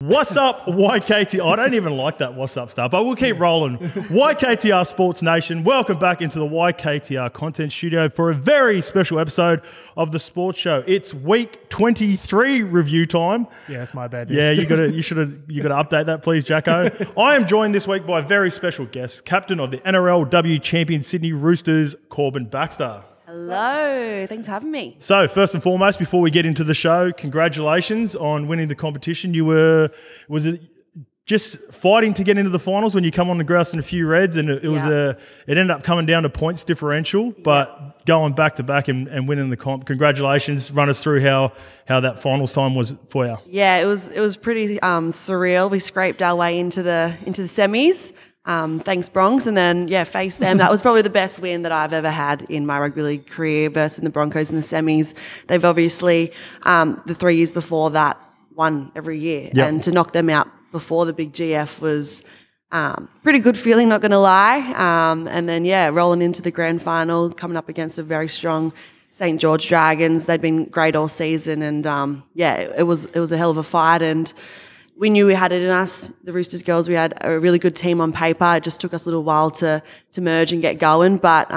What's up, YKT? I don't even like that what's up stuff, but we'll keep rolling. YKTR Sports Nation, welcome back into the YKTR Content Studio for a very special episode of the Sports Show. It's week 23 review time. Yeah, that's my bad. Yeah, you gotta update that, please, Jacko. I am joined this week by a very special guest, captain of the NRLW champion Sydney Roosters, Corban Baxter. Hello, thanks for having me. So, first and foremost, before we get into the show, congratulations on winning the competition. Was it just fighting to get into the finals when you come on the grouse in a few reds, and it ended up coming down to points differential, but going back to back and winning the comp. Congratulations. Run us through how that finals time was for you. Yeah, it was pretty surreal. We scraped our way into the semis. Thanks, Bronx, and then, faced them. That was probably the best win that I've ever had in my rugby league career versus the Broncos in the semis. They've obviously, the 3 years before that, won every year. Yep. And to knock them out before the big GF was pretty good feeling, not going to lie. And then, rolling into the grand final, coming up against a very strong St. George Dragons. They'd been great all season, and, it was a hell of a fight, and we knew we had it in us, the Roosters girls. We had a really good team on paper. It just took us a little while to merge and get going. But,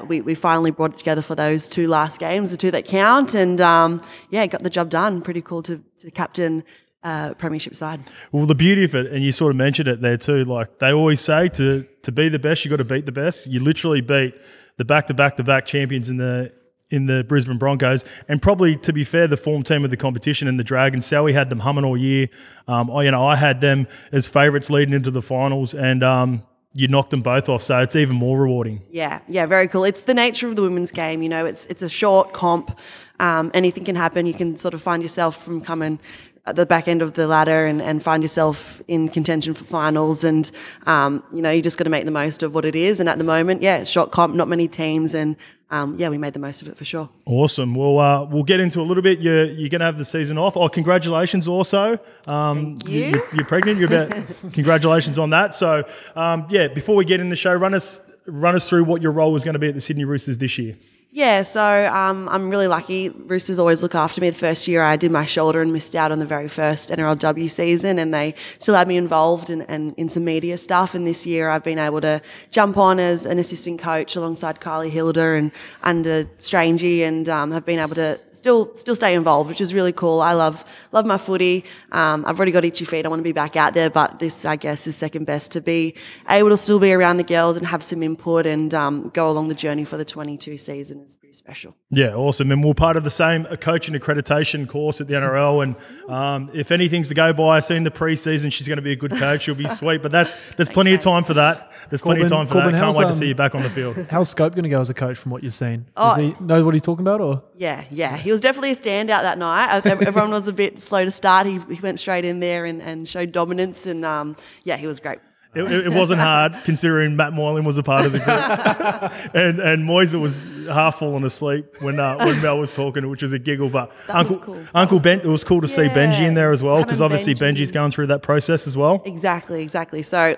we finally brought it together for those two last games, the two that count. And, got the job done. Pretty cool to captain premiership side. Well, the beauty of it, and you sort of mentioned it there too, like they always say to be the best, you got to beat the best. You literally beat the back-to-back-to-back champions in the Brisbane Broncos, and probably, to be fair, the form team of the competition in the Dragons. Sally had them humming all year. I had them as favourites leading into the finals, and you knocked them both off, so it's even more rewarding. Yeah, very cool. It's the nature of the women's game. It's a short comp. Anything can happen. You can sort of find yourself from coming at the back end of the ladder and find yourself in contention for finals, and you just got to make the most of what it is. And at the moment, short comp, not many teams, and we made the most of it for sure. Awesome. Well, we'll get into a little bit. You're going to have the season off. Oh, congratulations also. Thank you. You're pregnant. Congratulations on that. So, before we get in the show, run us through what your role was going to be at the Sydney Roosters this year. Yeah, so I'm really lucky. Roosters always look after me. The first year I did my shoulder and missed out on the very first NRLW season, and they still had me involved and in some media stuff. And this year I've been able to jump on as an assistant coach alongside Kylie Hilder and under Strangey, and have been able to still stay involved, which is really cool. I love my footy. I've already got itchy feet. I want to be back out there, but this, I guess, is second best to be able to still be around the girls and have some input and go along the journey for the 22 season. It's pretty special. Yeah, awesome. And we're part of the same coaching accreditation course at the NRL, and if anything's to go by, I've seen the pre-season, she's going to be a good coach. She'll be sweet, but there's plenty of time for that. There's plenty of time for that. Can't wait to see you back on the field. How's Scope going to go as a coach from what you've seen? Does he know what he's talking about? Or Yeah. He was definitely a standout that night. Everyone was a bit slow to start. He went straight in there and showed dominance, and he was great. It wasn't hard, considering Matt Moylan was a part of the group, and Moise was half falling asleep when Mel was talking, which was a giggle. But Uncle Ben, it was cool to see Benji in there as well, because obviously Benji's going through that process as well. Exactly. So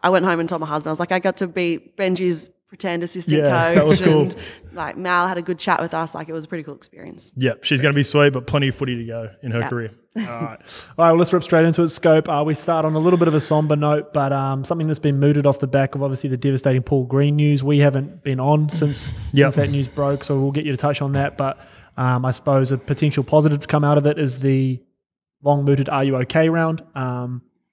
I went home and told my husband, I was like, I got to be Benji's pretend assistant coach. That was cool. And Mal had a good chat with us. It was a pretty cool experience. Yeah, she's going to be sweet, but plenty of footy to go in her career. All right, well, let's rip straight into it, Scope. We start on a little bit of a somber note, but something that's been mooted off the back of obviously the devastating Paul Green news. We haven't been on since that news broke, so we'll get you to touch on that. But I suppose a potential positive to come out of it is the long mooted "Are You OK" round,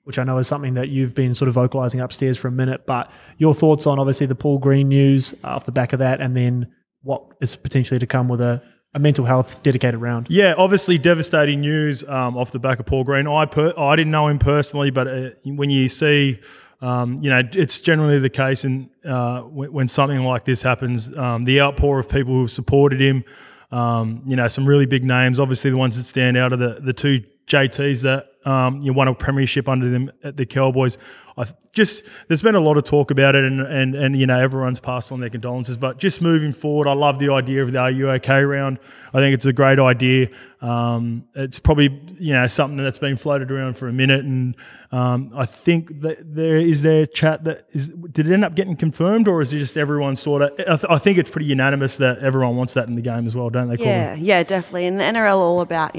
which I know is something that you've been sort of vocalising upstairs for a minute. But your thoughts on obviously the Paul Green news off the back of that, and then what is potentially to come with a mental health dedicated round? Yeah, obviously devastating news off the back of Paul Green. I didn't know him personally, but when you see, it's generally the case in, when something like this happens, the outpour of people who have supported him, some really big names. Obviously the ones that stand out are the two JTs that won a premiership under them at the Cowboys. There's been a lot of talk about it, and everyone's passed on their condolences. But just moving forward, I love the idea of the "Are You OK" round. I think it's a great idea. It's probably something that's been floated around for a minute, and I think that there chat did it end up getting confirmed, or is it just everyone sort of? I think it's pretty unanimous that everyone wants that in the game as well, don't they? Yeah, definitely. And the NRL all about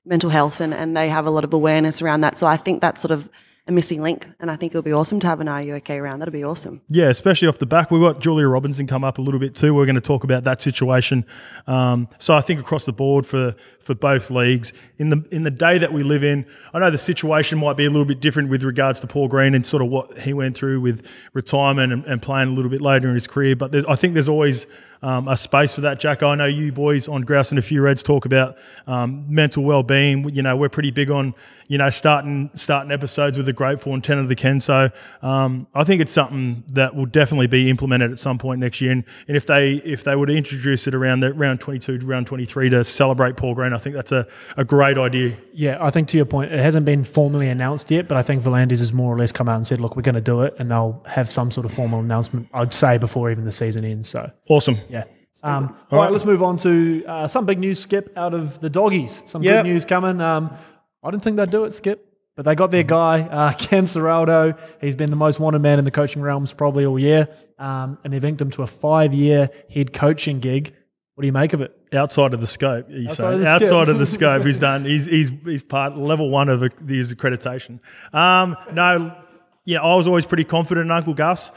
mental health, and they have a lot of awareness around that. So I think that's sort of a missing link, and I think it'll be awesome to have an Are You OK round. That'll be awesome. Yeah, especially off the back. We've got Julia Robinson come up a little bit too. We're going to talk about that situation. So I think across the board for both leagues, in the day that we live in, I know the situation might be a little bit different with regards to Paul Green and sort of what he went through with retirement and playing a little bit later in his career. But I think there's always a space for that, Jack. I know you boys on Grouse and a Few Reds talk about mental well-being. You know, we're pretty big on, you know, starting episodes with the grateful and 10 of the Ken. So I think it's something that will definitely be implemented at some point next year. And if they were to introduce it around the round 22 to round 23 to celebrate Paul Green, I think that's a great idea. Yeah, I think to your point, it hasn't been formally announced yet, but I think Vlandy's has more or less come out and said, look, we're going to do it, and they'll have some sort of formal announcement, I'd say, before even the season ends. So awesome. Yeah. All right, let's move on to some big news, Skip, out of the doggies. Some good news coming. I didn't think they'd do it, Skip, but they got their guy, Cam Ciraldo. He's been the most wanted man in the coaching realms probably all year, and they've inked him to a 5-year head coaching gig. What do you make of it? Outside of the scope, outside of the scope, he's part level 1 of his accreditation. I was always pretty confident in Uncle Gus.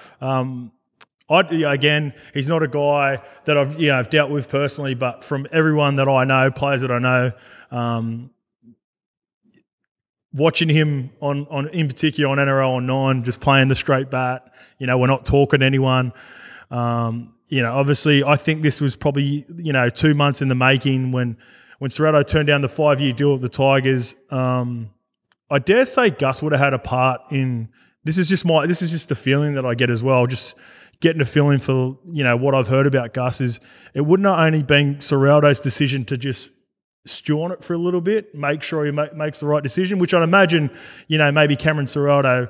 Again, he's not a guy that I've dealt with personally, but from everyone that I know, players that I know, watching him on in particular on NRL on 9, just playing the straight bat. You know, we're not talking to anyone. You know, obviously, I think this was probably 2 months in the making when Ciraldo turned down the 5-year deal with the Tigers. I dare say Gus would have had a part in. This is just the feeling that I get as well. Just getting a feeling for what I've heard about Gus is it would not only been Ciraldo's decision to just stew on it for a little bit, make sure he makes the right decision, which I'd imagine maybe Cameron Ciraldo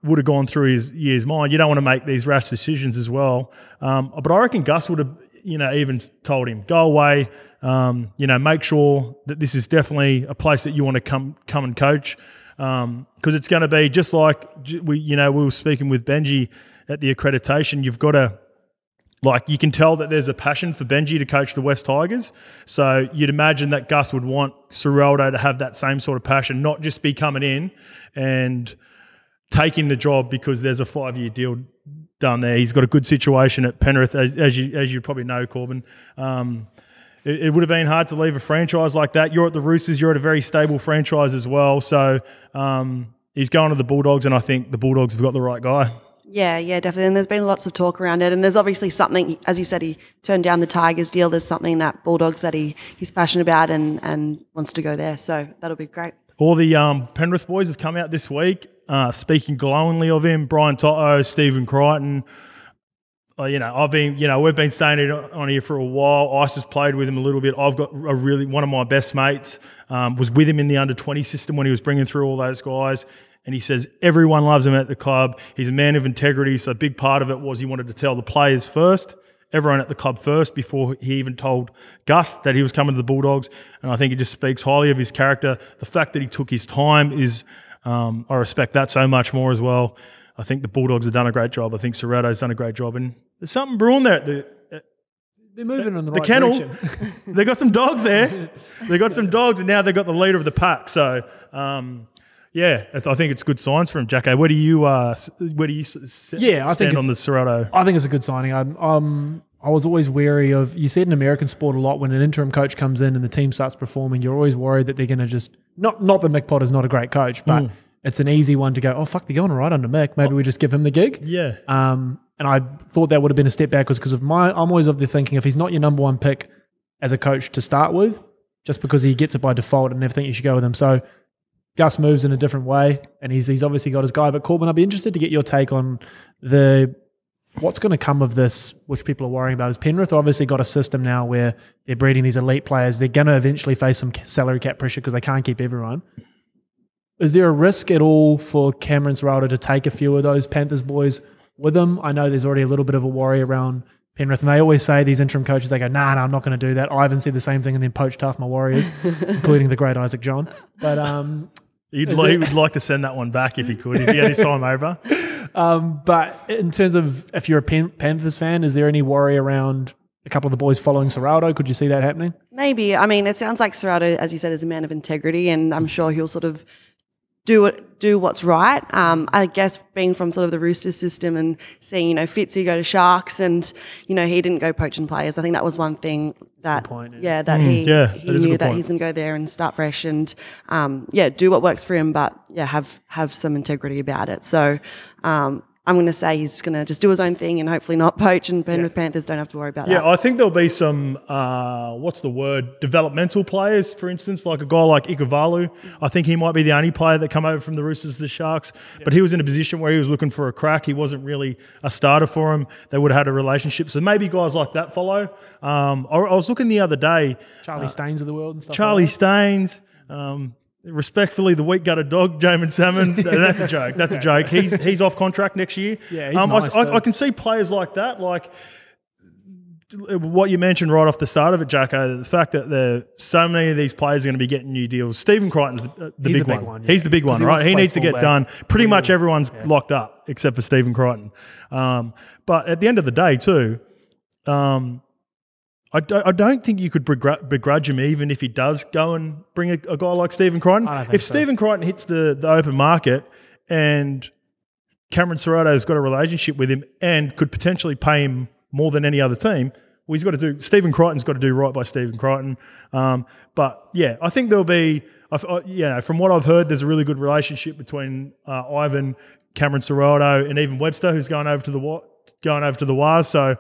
would have gone through his mind. You don't want to make these rash decisions as well. But I reckon Gus would have even told him, go away, make sure that this is definitely a place that you want to come and coach. Because it's going to be just like we were speaking with Benji at the accreditation. You've got to, you can tell that there's a passion for Benji to coach the West Tigers. So you'd imagine that Gus would want Ciraldo to have that same sort of passion, not just be coming in and taking the job because there's a 5-year deal done there. He's got a good situation at Penrith, as you probably know, Corban. It would have been hard to leave a franchise like that. You're at the Roosters. You're at a very stable franchise as well. So he's going to the Bulldogs, and I think the Bulldogs have got the right guy. Yeah, definitely. And there's been lots of talk around it. And there's obviously something, as you said, he turned down the Tigers deal. There's something that Bulldogs that he's passionate about and wants to go there. So that'll be great. All the Penrith boys have come out this week speaking glowingly of him. Brian Toto, Stephen Crichton. We've been saying it on here for a while. Ice has played with him a little bit. I've got one of my best mates was with him in the under-20 system when he was bringing through all those guys. And he says everyone loves him at the club. He's a man of integrity. So a big part of it was he wanted to tell the players first, everyone at the club first, before he even told Gus that he was coming to the Bulldogs. And I think it just speaks highly of his character. The fact that he took his time is, I respect that so much more as well. I think the Bulldogs have done a great job. I think Ciraldo's done a great job. And there's something brewing there at they're moving in the right kennel. direction. They got some dogs there. They got some dogs, and now they've got the leader of the pack. So, I think it's good signs for him, Jacko. Where do you stand on the Ciraldo? I think it's a good signing. I was always wary of, you see it in American sport a lot, when an interim coach comes in and the team starts performing, you're always worried that they're going to just, not that Mick Potter's not a great coach, but it's an easy one to go, oh, fuck, they're going all right under Mick. Maybe we just give him the gig. Yeah. And I thought that would have been a step backwards because I'm always of the thinking if he's not your number one pick as a coach to start with, just because he gets it by default, and never think you should go with him. So Gus moves in a different way, and he's obviously got his guy. But Corban, I'd be interested to get your take on what's going to come of this, which people are worrying about. Is Penrith obviously got a system now where they're breeding these elite players. They're going to eventually face some salary cap pressure because they can't keep everyone. Is there a risk at all for Cameron Ciraldo to take a few of those Panthers boys with him? I know there's already a little bit of a worry around Penrith, and they always say, these interim coaches, they go, nah, I'm not going to do that. Ivan said the same thing and then poached half my Warriors, including the great Isaac John. But he would like to send that one back if he could, if he had his time over. But in terms of, if you're a Panthers fan, is there any worry around a couple of the boys following Ciraldo? Could you see that happening? Maybe. I mean, it sounds like Ciraldo, as you said, is a man of integrity, and I'm sure he'll sort of do what's right. I guess being from sort of the Roosters system and seeing, Fitzy go to Sharks and, he didn't go poaching players. I think that was one thing that, he knew that he's going to go there and start fresh and, do what works for him, but have some integrity about it. So, I'm going to say he's going to just do his own thing and hopefully not poach, and Penrith Panthers don't have to worry about that. Yeah, I think there'll be some, developmental players, for instance, like a guy like Ikuvalu. I think he might be the only player that come over from the Roosters to the Sharks, but he was in a position where he was looking for a crack. He wasn't really a starter for him. They would have had a relationship. So maybe guys like that follow. I was looking the other day. Charlie Staines of the world and stuff Staines. Respectfully, the weak-gutted dog, Jamin Salmon. That's a joke. That's a joke. He's off contract next year. Yeah, he's nice I can see players like that, like what you mentioned right off the start of it, Jacko, the fact that so many of these players are going to be getting new deals. Stephen Crichton's the big one. He's the big one, right? He needs to get done. Pretty much everyone's locked up except for Stephen Crichton. But at the end of the day, too, I don't think you could begrudge him even if he does go and bring a guy like Stephen Crichton. If Stephen Crichton hits the open market and Cameron Ciraldo's got a relationship with him and could potentially pay him more than any other team, well, Stephen Crichton's got to do right by Stephen Crichton. But yeah, I think there'll be, from what I've heard, there's a really good relationship between Ivan, Cameron Ciraldo, and even Webster, who's going over to the Wars. So.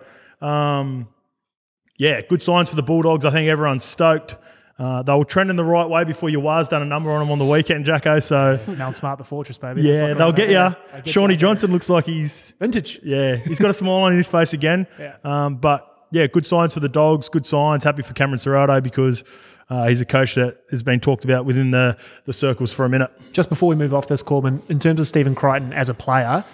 Good signs for the Bulldogs. I think everyone's stoked. They were trending the right way before your Wars done a number on them on the weekend, Jacko. So Mount Smart, the fortress, baby. Yeah, they'll get you. Shawnee Johnson looks like he's vintage. Yeah, he's got a smile on his face again. Good signs for the Dogs. Good signs. Happy for Cameron Ciraldo because he's a coach that has been talked about within the circles for a minute. Just before we move off this, Corban, in terms of Stephen Crichton as a player,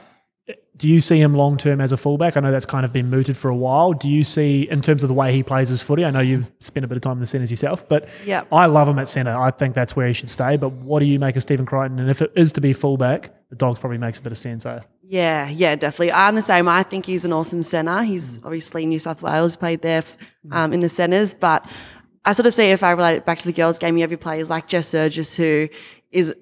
do you see him long-term as a fullback? I know that's kind of been mooted for a while. Do you see, in terms of the way he plays his footy, I know you've spent a bit of time in the centres yourself, but I love him at centre. I think that's where he should stay. But what do you make of Stephen Crichton? And if it is to be fullback, the Dogs probably makes a bit of sense, eh? Yeah, definitely. I'm the same. I think he's an awesome centre. He's obviously New South Wales, played there in the centres, but I sort of see, if I relate it back to the girls' game, you have your players like Jess Surgis, who is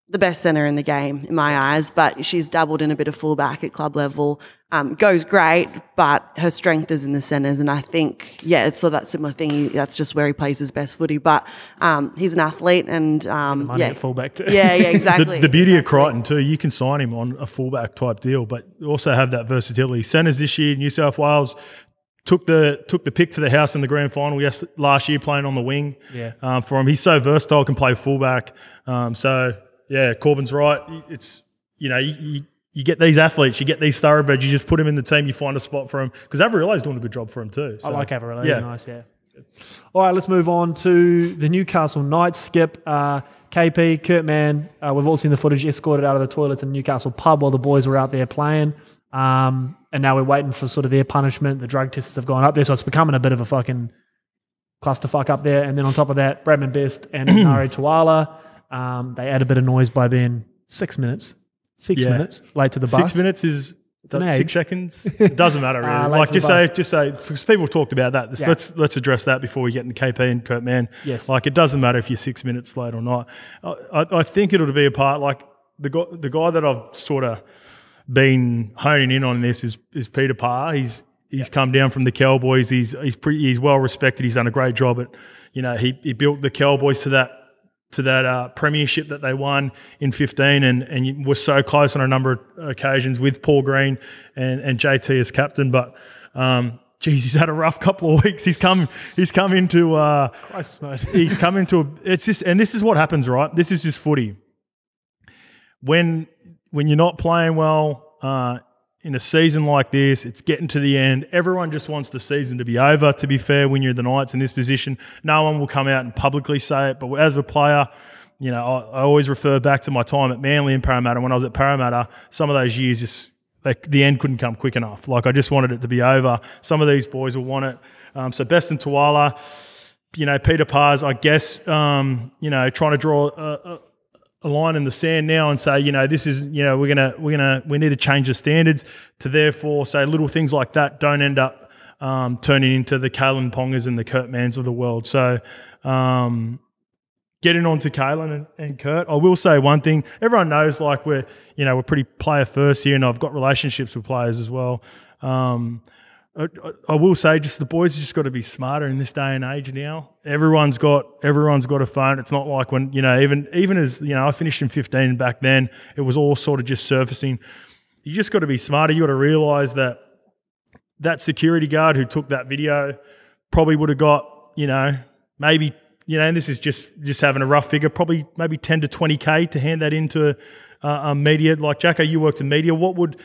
the best centre in the game in my eyes, but she's dabbled in a bit of fullback at club level. Goes great, but her strength is in the centres, and I think, it's sort of that similar thing. That's just where he plays his best footy, but he's an athlete and money at fullback too. Yeah, exactly. The beauty of Crichton too, you can sign him on a fullback type deal, but also have that versatility. Centres this year, New South Wales took the pick to the house in the grand final last year, playing on the wing. For him, he's so versatile, can play fullback. Yeah, Corban's right. It's, you get these athletes, you get these thoroughbreds, you just put them in the team, you find a spot for them. Because Averillo's doing a good job for him too. So. I like Averillo. Yeah. Nice, yeah. All right, let's move on to the Newcastle Knights. Skip, KP, Kurt Mann, we've all seen the footage, escorted out of the toilets in the Newcastle pub while the boys were out there playing. And now we're waiting for sort of their punishment. The drug tests have gone up there, so it's becoming a bit of a fucking clusterfuck up there. And then on top of that, Bradman Best and Nari Tuala, they add a bit of noise by being 6 minutes. 6 minutes late to the bus. 6 minutes is 6 seconds. It doesn't matter really. Just say because people have talked about that. Let's address that before we get into KP and Kurt Mann. Yes. Like it doesn't matter if you're 6 minutes late or not. I think it'll be a part. Like the guy that I've sort of been honing in on this is Peter Parr. He's come down from the Cowboys. He's well respected. He's done a great job at he built the Cowboys to that premiership that they won in 15 and was so close on a number of occasions with Paul Green and JT as captain. But he's had a rough couple of weeks. He's come into crisis mode. He's come into and this is what happens, right? This is just footy. When you're not playing well in a season like this, it's getting to the end. Everyone just wants the season to be over, to be fair, when you're the Knights in this position. No one will come out and publicly say it, but as a player, I always refer back to my time at Manly and Parramatta. When I was at Parramatta, some of those years just the end couldn't come quick enough. Like I just wanted it to be over. Some of these boys will want it. So Best and Tuala, Peter Parr's, I guess, trying to draw a line in the sand now and say, this is, we need to change the standards to therefore say little things like that don't end up turning into the Kalyn Pongas and the Kurt Manns of the world. So getting on to Kalyn and Kurt, I will say one thing. Everyone knows like we're pretty player first here, and I've got relationships with players as well. I will say just the boys have just got to be smarter in this day and age now. Everyone's got a phone. It's not like when, even as, I finished in 15 back then, it was all sort of just surfacing. You just got to be smarter. You got to realise that security guard who took that video probably would have got, maybe, and this is just having a rough figure, probably maybe 10 to 20K to hand that into media. Like Jacko, you worked in media. What would,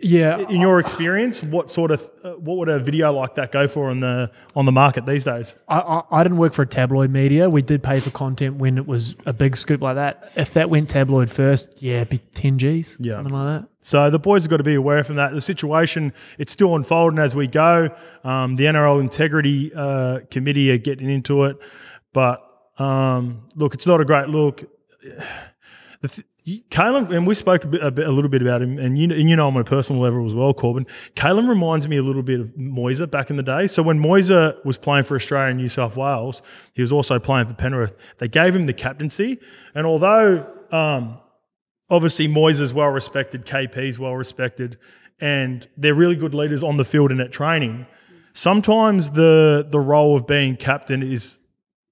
in your experience, what would a video like that go for on the market these days? I didn't work for a tabloid media. We did pay for content when it was a big scoop like that. If that went tabloid first, it'd be 10 Gs, something like that. So the boys have got to be aware from that. The situation, it's still unfolding as we go. The NRL Integrity Committee are getting into it. But look, it's not a great look. Kalyn, and we spoke a little bit about him, and you know him on a personal level as well, Corban. Kalyn reminds me a little bit of Moyser back in the day. So when Moyser was playing for Australia and New South Wales, he was also playing for Penrith. They gave him the captaincy, and although obviously Moyser's well respected, KP's well respected, and they're really good leaders on the field and at training, sometimes the role of being captain is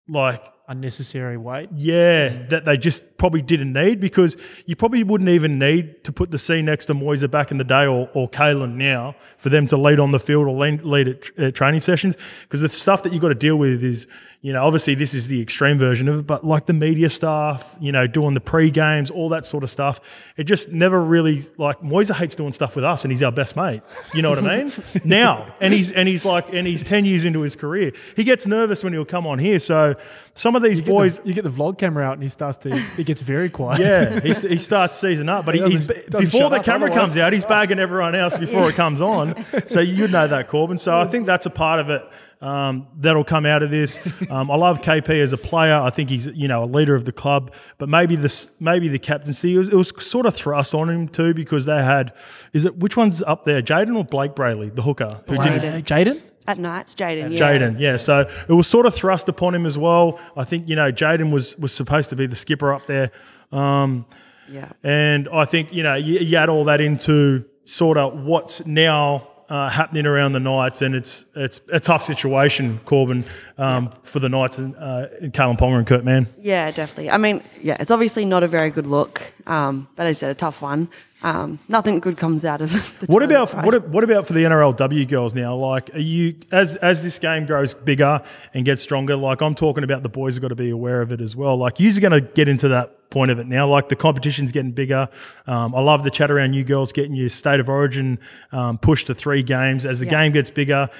like unnecessary weight. Yeah, that they just probably didn't need, because you probably wouldn't even need to put the C next to Moyser back in the day or Kalyn now for them to lead on the field or lead at training sessions, because the stuff that you've got to deal with is, obviously this is the extreme version of it, but like the media staff, doing the pre-games, all that sort of stuff, it just never really, like Moyser hates doing stuff with us and he's our best mate. You know what I mean? Now, and he's 10 years into his career. He gets nervous when he'll come on here. So some of these boys... You get the vlog camera out and he gets very quiet. Yeah, he starts seizing up, but before the camera comes out, he's bagging everyone else before it comes on. So you'd know that, Corban. So I think that's a part of it. That'll come out of this. I love KP as a player. I think he's a leader of the club, but maybe the captaincy it was sort of thrust on him too, because they had which one's up there, Jaden or Blake Brayley, the hooker? Jaden? At night, it's Jaden. Yeah. Jaden, yeah. So it was sort of thrust upon him as well. I think Jaden was supposed to be the skipper up there. And I think you add all that into sort of what's now happening around the Knights, and it's a tough situation, Corban, for the Knights and Kalyn Ponga and Kurt Mann. Yeah, definitely. I mean, it's obviously not a very good look, but as I said, a tough one. Nothing good comes out of the What about for the NRLW girls now? Like, are you as this game grows bigger and gets stronger? Like, I'm talking about the boys have got to be aware of it as well. Like, you're going to get into that point of it now. Like, the competition's getting bigger. I love the chat around you girls getting your state of origin pushed to 3 games as the game gets bigger.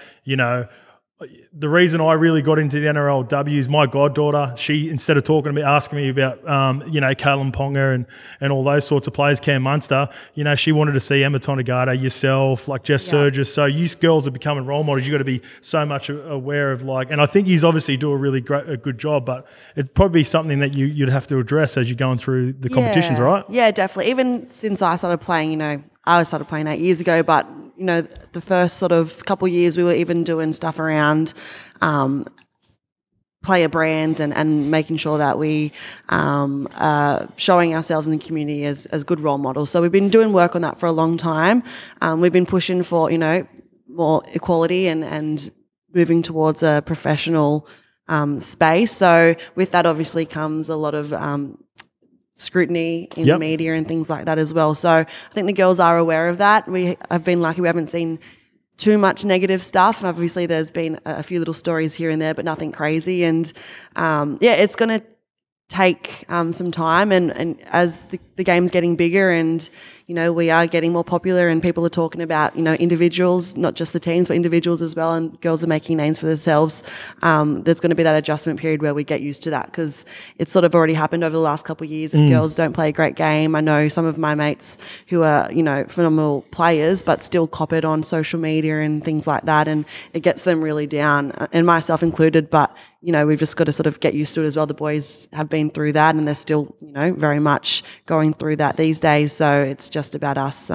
The reason I really got into the NRLW is my goddaughter. She, instead of talking to me, asking me about, Kalyn Ponga and all those sorts of players, Cam Munster, she wanted to see Emma Tonegata, yourself, like Jess Surgis. So you girls are becoming role models. You've got to be so much aware of, like, and I think you obviously do a good job, but it'd probably be something that you'd have to address as you're going through the competitions, right? Yeah, definitely. Even since I started playing, I started playing 8 years ago, but the first sort of couple of years we were even doing stuff around player brands and making sure that we are showing ourselves in the community as good role models. So we've been doing work on that for a long time. We've been pushing for, more equality and moving towards a professional space. So with that obviously comes a lot of scrutiny in the media and things like that as well. So I think the girls are aware of that. We have been lucky. We haven't seen too much negative stuff. Obviously, there's been a few little stories here and there, but nothing crazy. And it's going to take some time. And as the game's getting bigger and, we are getting more popular and people are talking about, individuals, not just the teams, but individuals as well. And girls are making names for themselves. There's going to be that adjustment period where we get used to that, because it's sort of already happened over the last couple of years. If girls don't play a great game, I know some of my mates who are, phenomenal players, but still cop it on social media and things like that. And it gets them really down, and myself included. But, we've just got to sort of get used to it as well. The boys have been through that and they're still, very much going through that these days. So it's just about us,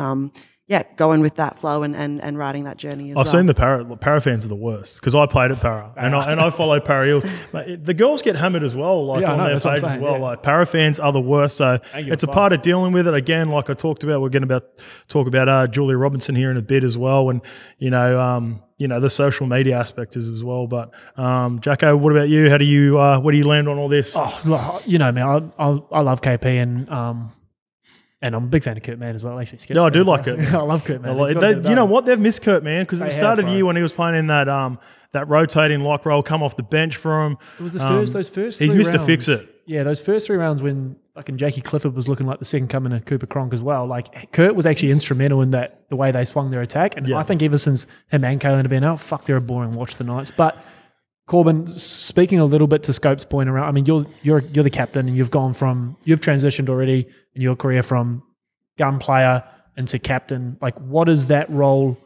going with that flow and riding that journey as I've well. seen the Para fans are the worst because I played at Para and I follow Para Eels. The girls get hammered as well, like on their pages as well. Like Para fans are the worst, so it's a part of dealing with it. Again, like I talked about, we're going to talk about Julia Robinson here in a bit as well, and the social media aspect as well. But Jacko, what about you? How do you where do you land on all this? Oh, man, I love KP and I'm a big fan of Kurt Mann as well. Actually, I do like it. I love Kurt Mann. You know what? They've missed Kurt Mann because at the start of the year when he was playing in that rotating lock roll, come off the bench for him. It was those first. He's missed to fix it. Yeah, those first 3 rounds when fucking Jackie Clifford was looking like the second coming of Cooper Cronk as well. Like Kurt was actually instrumental in the way they swung their attack. And I think ever since him and Kalyn have been out, they're a boring watch the Knights. But Corban, speaking a little bit to Scope's point around, I mean, you're the captain and you've transitioned already in your career from gun player into captain. Like, what is that role?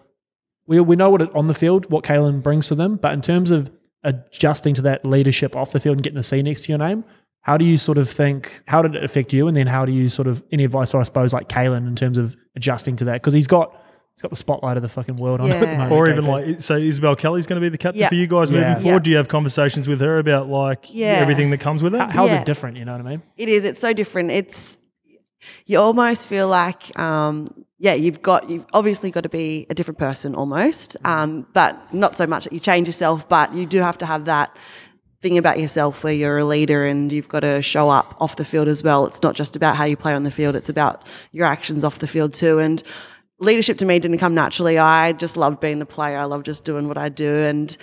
We know on the field, what Kalyn brings to them, but in terms of adjusting to that leadership off the field and getting a C next to your name, how do you sort of think, how did it affect you? And then how do you sort of, any advice for, I suppose, like Kalyn in terms of adjusting to that? Because he's got the spotlight of the fucking world on it at the moment. Or even like, so Isabel Kelly's going to be the captain for you guys moving forward. Do you have conversations with her about everything that comes with it? How's it different? You know what I mean? It is. It's so different. You almost feel like, you've obviously got to be a different person almost, but not so much that you change yourself, but you do have to have that thing about yourself where you're a leader and you've got to show up off the field as well. It's not just about how you play on the field, it's about your actions off the field too. And leadership to me didn't come naturally. I just loved being the player. I loved just doing what I do. And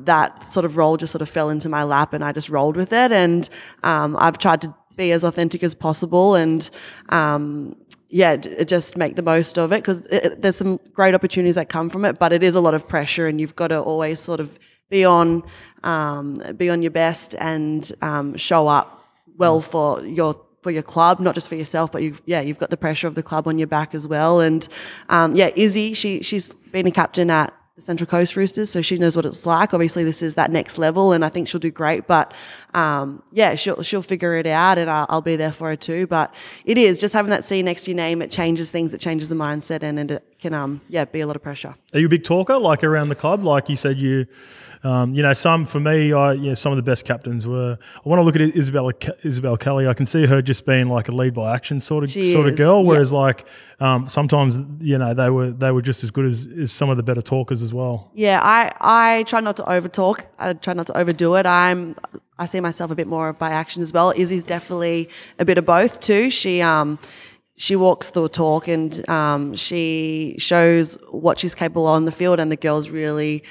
that sort of role just sort of fell into my lap and I just rolled with it. And I've tried to be as authentic as possible and just make the most of it because there's some great opportunities that come from it, but it is a lot of pressure and you've got to always sort of be on your best and show up well for your club, not just for yourself, but you've got the pressure of the club on your back as well. And Izzy, she's been a captain at the Central Coast Roosters, so she knows what it's like. Obviously, this is that next level, and I think she'll do great. But she'll figure it out, and I'll be there for her too. But it is just having that C next to your name. It changes things. It changes the mindset, and it can be a lot of pressure. Are you a big talker, like around the club? Like you said, some for me, some of the best captains were. When I look at Isabel Kelly, I can see her just being like a lead by action sort of girl. Whereas sometimes they were just as good as some of the better talkers as well. Yeah, I try not to over talk. I try not to overdo it. I see myself a bit more by action as well. Izzy's definitely a bit of both too. She walks the talk and she shows what she's capable of on the field, and the girls really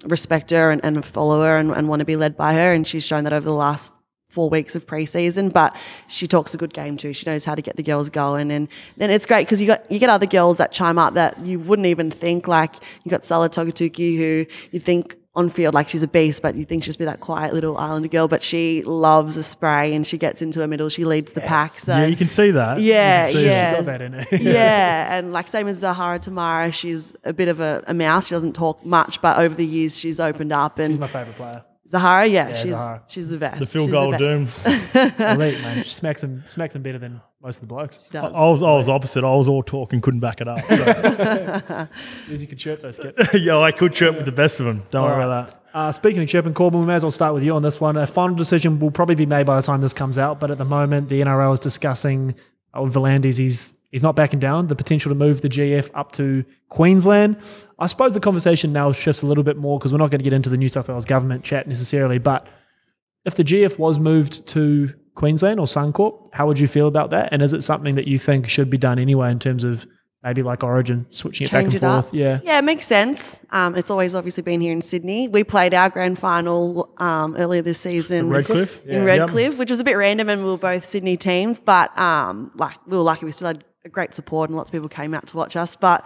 respect her and follow her and want to be led by her, and she's shown that over the last 4 weeks of pre-season. But she talks a good game too. She knows how to get the girls going, and then it's great because you get other girls that chime up that you wouldn't even think. Like you got Sala Togatuki, who you think on field like she's a beast, but you think she'll be that quiet little Islander girl, but she loves a spray and she gets into her middle. She leads the pack. So you can see that. She got that in her. And like same as Zahara Tamara, she's a bit of a mouse. She doesn't talk much, but over the years she's opened up. And she's my favourite player. Zahara, she's the best. The field goal doom. Elite, man. She smacks him better than most of the blokes. I was opposite. I was all talk and couldn't back it up. So. You could chirp those kids. Yeah, I could chirp with the best of them. Don't worry about that. Speaking of chirping, Corban, we may as well start with you on this one. A final decision will probably be made by the time this comes out, but at the moment the NRL is discussing with Vlandy, he's not backing down, the potential to move the GF up to Queensland. I suppose the conversation now shifts a little bit more because we're not going to get into the New South Wales government chat necessarily, but if the GF was moved to Queensland or Suncorp, how would you feel about that? And is it something that you think should be done anyway in terms of maybe like Origin, switching it back and forth? Yeah, it makes sense. It's always obviously been here in Sydney. We played our grand final earlier this season in Redcliffe, which was a bit random, and we were both Sydney teams, but we were lucky. We still had a great support and lots of people came out to watch us. But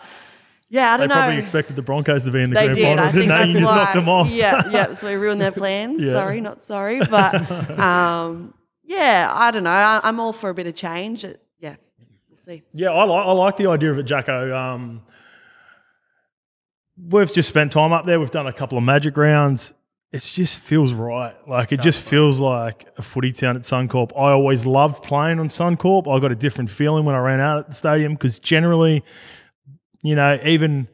I don't know. They probably expected the Broncos to be in the grand final, didn't they? You just knocked them off. Yeah. So we ruined their plans. Sorry, not sorry. But I don't know. I'm all for a bit of change. We'll see. Yeah, I like the idea of it, Jacko. We've just spent time up there. We've done a couple of Magic rounds. It just feels right. Like it just feels like a footy town at Suncorp. I always loved playing on Suncorp. I got a different feeling when I ran out at the stadium because generally even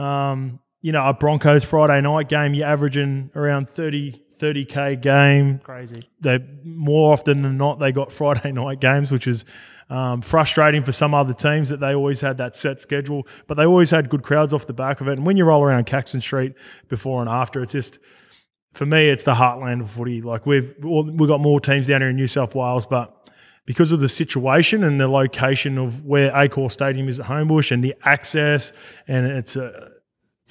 a Broncos Friday night game, you're averaging around 30K game. Crazy. They more often than not they got Friday night games, which is frustrating for some other teams that they always had that set schedule, but they always had good crowds off the back of it. And when you roll around Caxton Street before and after, it's just, for me, it's the heartland of footy. Like we've got more teams down here in New South Wales, but because of the situation and the location of where Accor Stadium is at Homebush and the access, and it's a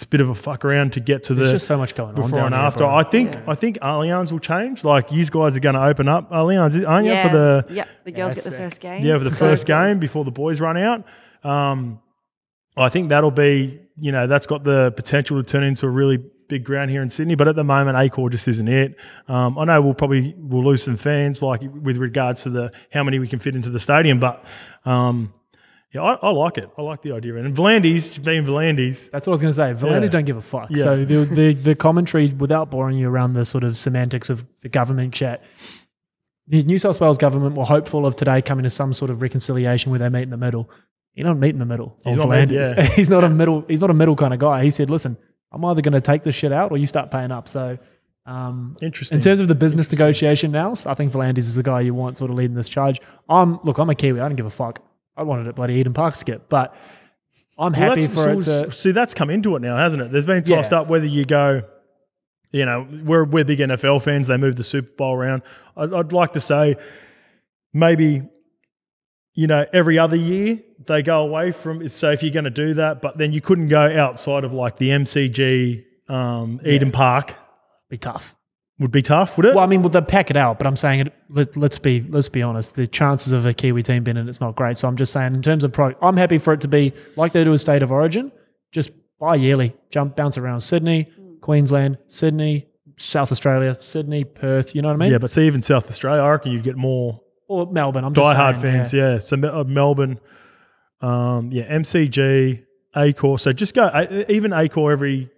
bit of a fuck around to get to There's just so much going on before down and there, after. bro. I think Allianz will change. Like, you guys are going to open up Allianz, aren't you? For the the girls get the first game. Yeah, for the first game before the boys run out. I think that'll be, that's got the potential to turn into a really big ground here in Sydney. But at the moment, Accor just isn't it. I know we'll lose some fans, like with regards to how many we can fit into the stadium, but. Yeah, I like it. I like the idea of it. And Vlandy's being Vlandy's. That's what I was going to say. Vlandy don't give a fuck. Yeah. So the commentary, without boring you around the sort of semantics of the government chat, the New South Wales government were hopeful of today coming to some sort of reconciliation where they meet in the middle. He don't meet in the middle. He's not a middle. He's not a middle kind of guy. He said, "Listen, I'm either going to take this shit out or you start paying up." So, interesting. In terms of the business negotiation now, I think Vlandis is the guy you want sort of leading this charge. I'm a Kiwi. I don't give a fuck. I wanted it bloody Eden Park skip, but I'm happy for it to... See, that's come into it now, hasn't it? There's been tossed up whether you go, we're big NFL fans. They move the Super Bowl around. I'd like to say maybe, every other year they go away from... So if you're going to do that, but then you couldn't go outside of like the MCG Eden Park. Be tough. Would be tough, would it? Well, I mean, they'll pack it out, but I'm saying let's be honest. The chances of a Kiwi team being in it's not great. So I'm just saying, in terms of product, I'm happy for it to be like they do a State of Origin, just bi-yearly, bounce around Sydney, Queensland, Sydney, South Australia, Sydney, Perth. You know what I mean? Yeah, but see, even South Australia, I reckon you'd get more. Or Melbourne. I'm just diehard saying, fans. Yeah. So Melbourne, MCG, Accor. So just go even Accor every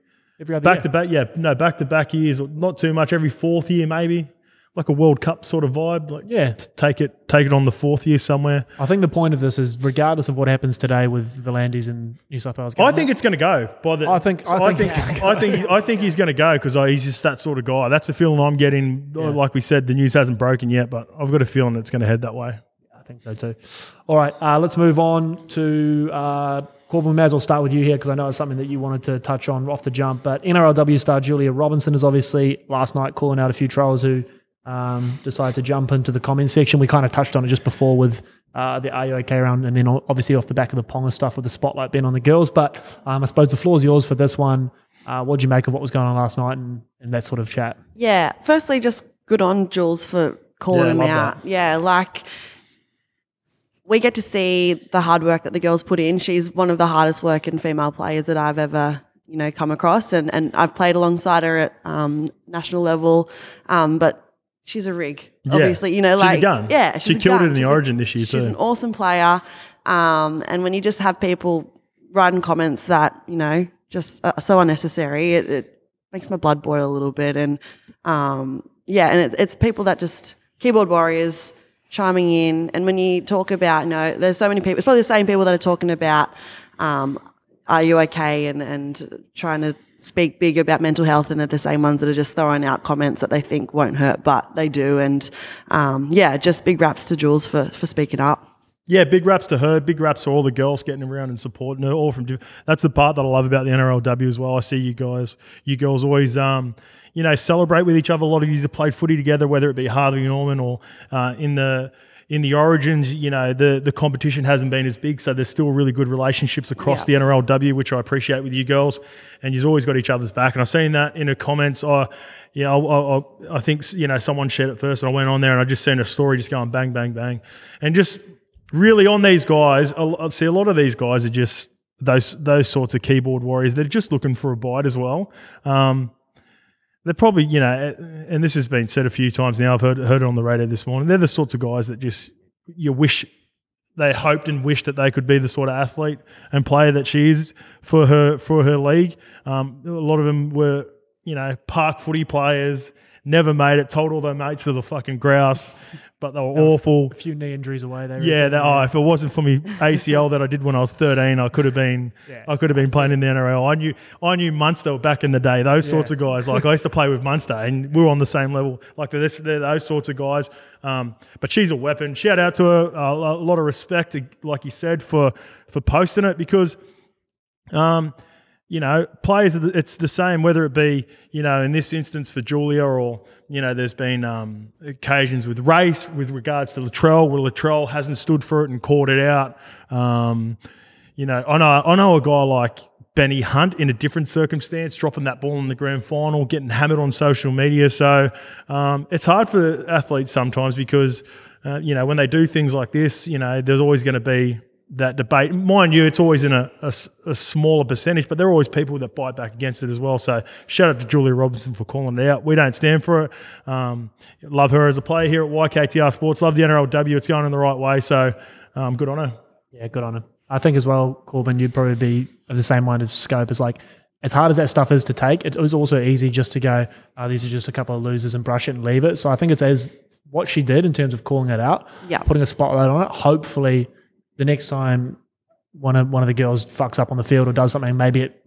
other back year. Back to back years, not too much. Every fourth year, maybe like a World Cup sort of vibe. Like take it on the fourth year somewhere. I think the point of this is, regardless of what happens today with Vlandis and New South Wales, I think it's going to go. I think he's going to go because he's just that sort of guy. That's the feeling I'm getting. Yeah. Like we said, the news hasn't broken yet, but I've got a feeling it's going to head that way. I think so too. All right, let's move on to. Corban, we may as well start with you here because I know it's something that you wanted to touch on off the jump. But NRLW star Julia Robinson is obviously last night calling out a few trolls who decided to jump into the comment section. We kind of touched on it just before with the Are You OK round, and then obviously off the back of the Ponga stuff with the spotlight being on the girls. But I suppose the floor is yours for this one. What did you make of what was going on last night and that sort of chat? Yeah, firstly, just good on Jules for calling him out. That. Yeah, like... We get to see the hard work that the girls put in. She's one of the hardest working female players that I've ever, come across. And I've played alongside her at national level. But she's a rig, obviously. She's a gun. Yeah, she killed it in the Origin this year too. She's an awesome player. And when you just have people writing comments that, just so unnecessary, it makes my blood boil a little bit. And, and it's people that just keyboard warriors chiming in. And when you talk about, there's so many people, it's probably the same people that are talking about Are You OK and trying to speak big about mental health, and they're the same ones that are just throwing out comments that they think won't hurt, but they do. And just big raps to Jules for speaking up. Yeah, big raps to her. Big raps to all the girls getting around and supporting her. All from that's the part that I love about the NRLW as well. I see you girls always celebrate with each other. A lot of you have played footy together, whether it be Harvey Norman or in the Origins. The competition hasn't been as big, so there's still really good relationships across the NRLW, which I appreciate with you girls. And you've always got each other's back. And I've seen that in the comments. I think someone shared it first, and I went on there and I just seen a story just going bang, bang, bang, and just really on these guys. I see a lot of these guys are just those sorts of keyboard warriors. They're just looking for a bite as well. They're probably, and this has been said a few times now, I've heard it on the radio this morning, they're the sorts of guys that just, they hoped and wished that they could be the sort of athlete and player that she is for her league. A lot of them were, park footy players, never made it. Told all their mates to the fucking grouse, but they were awful. A few knee injuries away. If it wasn't for me ACL that I did when I was 13, I could have been playing in the NRL. I knew Munster back in the day. Those sorts of guys. Like I used to play with Munster, and we were on the same level. Like they're those sorts of guys. But she's a weapon. Shout out to her. A lot of respect, like you said, for posting it because. Players, it's the same, whether it be, in this instance for Julia or, there's been occasions with race with regards to Latrell, where Latrell hasn't stood for it and called it out. I know a guy like Benny Hunt in a different circumstance, dropping that ball in the grand final, getting hammered on social media. So it's hard for the athletes sometimes because, when they do things like this, there's always going to be that debate. Mind you, it's always in a smaller percentage, but there are always people that bite back against it as well. So shout out to Julia Robinson for calling it out. We don't stand for it. Love her as a player here at YKTR Sports. Love the NRLW. It's going in the right way. So good on her. Yeah, good on her. I think as well, Corban, you'd probably be of the same mind of scope as as hard as that stuff is to take, it was also easy just to go, these are just a couple of losers and brush it and leave it. So I think it's as what she did in terms of calling it out, putting a spotlight on it. Hopefully the next time one of the girls fucks up on the field or does something, maybe it,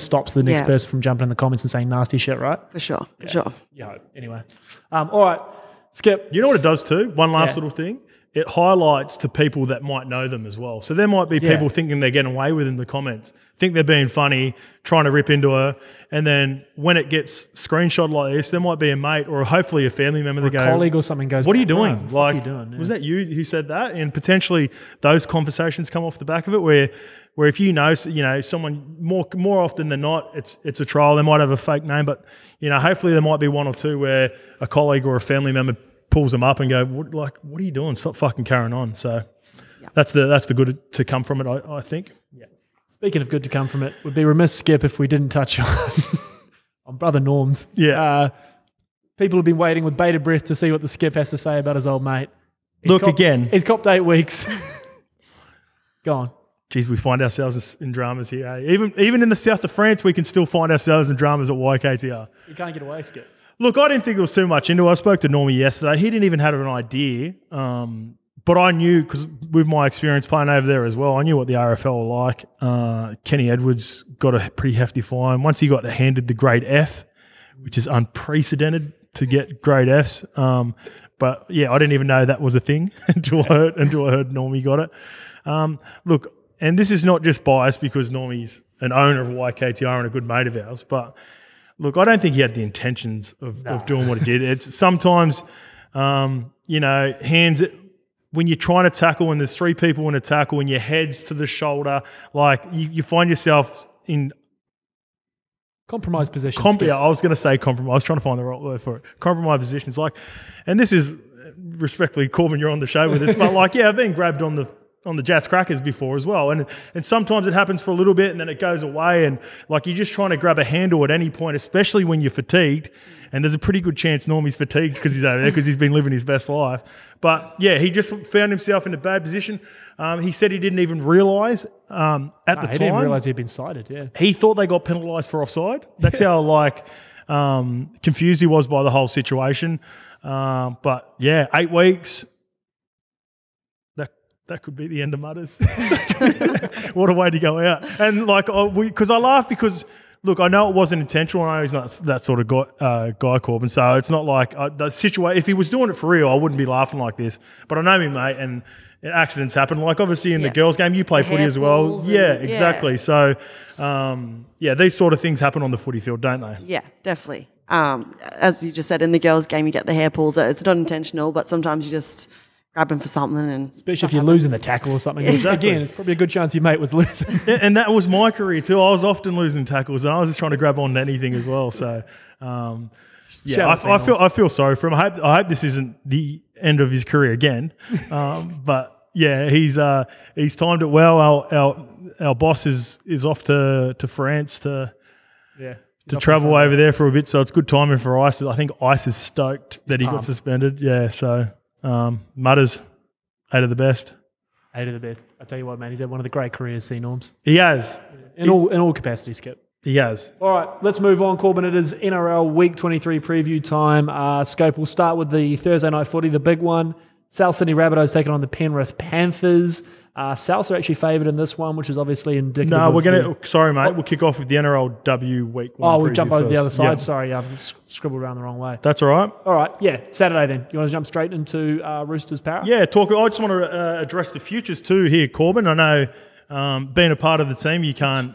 stops the next person from jumping in the comments and saying nasty shit, right? For sure. Yeah. Anyway. All right, Skip. You know what it does too? One last little thing. It highlights to people that might know them as well. So there might be people thinking they're getting away with in the comments, think they're being funny, trying to rip into her, and then when it gets screenshot like this, there might be a mate or hopefully a family member that goes, a colleague or something goes, "What are you doing? What are you doing?" Yeah. Was that you who said that? And potentially those conversations come off the back of it, where if someone more often than not, it's a trial. They might have a fake name, but hopefully there might be one or two where a colleague or a family member pulls them up and go, what are you doing? Stop fucking carrying on. So that's the good to come from it, I think. Yeah. Speaking of good to come from it, we'd be remiss, Skip, if we didn't touch on brother Norm's. Yeah. People have been waiting with bated breath to see what the Skip has to say about his old mate. He's copped 8 weeks. Go on. Geez, we find ourselves in dramas here. Eh? Even in the south of France, we can still find ourselves in dramas at YKTR. You can't get away, Skip. Look, I didn't think there was too much into it. I spoke to Normy yesterday. He didn't even have an idea, but I knew, because with my experience playing over there as well, I knew what the RFL were like. Kenny Edwards got a pretty hefty fine. Once he got handed the grade F, which is unprecedented to get grade Fs. But yeah, I didn't even know that was a thing until I heard Normy got it. Look, and this is not just biased because Normy's an owner of YKTR and a good mate of ours, but look, I don't think he had the intentions of doing what he did. It's sometimes, hands when you're trying to tackle and there's 3 people in a tackle and your head's to the shoulder, like you find yourself in compromised positions. I was going to say compromise. I was trying to find the right word for it. Compromised positions, and this is respectfully, Corban, you're on the show with us, but I've been grabbed on the Jats Crackers before as well. And sometimes it happens for a little bit and then it goes away and you're just trying to grab a handle at any point, especially when you're fatigued. And there's a pretty good chance Normy's fatigued because he's over there because he's been living his best life. But yeah, he just found himself in a bad position. He said he didn't even realise at the time. He didn't realise he'd been cited, yeah. He thought they got penalised for offside. That's how confused he was by the whole situation. But yeah, 8 weeks. That could be the end of Mutters. What a way to go out. And because I laugh because, look, I know it wasn't intentional. I know he's not that sort of guy, Corban. So it's not like the situation. If he was doing it for real, I wouldn't be laughing like this. But I know me, mate, and accidents happen. Obviously in the girls' game, you play footy as well. Yeah, exactly. So, these sort of things happen on the footy field, don't they? Yeah, definitely. As you just said, in the girls' game, you get the hair pulls. It's not intentional, but sometimes you just grab him for something. And especially if you're losing the tackle or something. Exactly. Again, it's probably a good chance your mate was losing. And that was my career too. I was often losing tackles and I was just trying to grab on to anything as well. So, I feel sorry for him. I hope this isn't the end of his career again. But yeah, he's timed it well. Our boss is off to France to travel over there for a bit. So it's good timing for Ice. I think Ice is stoked that he got suspended. Yeah, so... Mutters, 8 of the best. 8 of the best. I tell you what, man, he's had one of the great careers, Norms. He has. In all capacities, Skip. He has. All right, let's move on, Corban. It is NRL Week 23 preview time. Scope, we'll start with the Thursday night footy, the big one. South Sydney Rabbitohs taking on the Penrith Panthers. Souths are actually favoured in this one, which is obviously indicative. No, we're going to... Sorry, mate. We'll kick off with the NRLW Week 1 we'll jump over to the other side. Yeah. Sorry, I've scribbled around the wrong way. That's all right. All right, yeah. Saturday then. You want to jump straight into Roosters Para? Yeah, I just want to address the futures too here, Corban. I know being a part of the team, you can't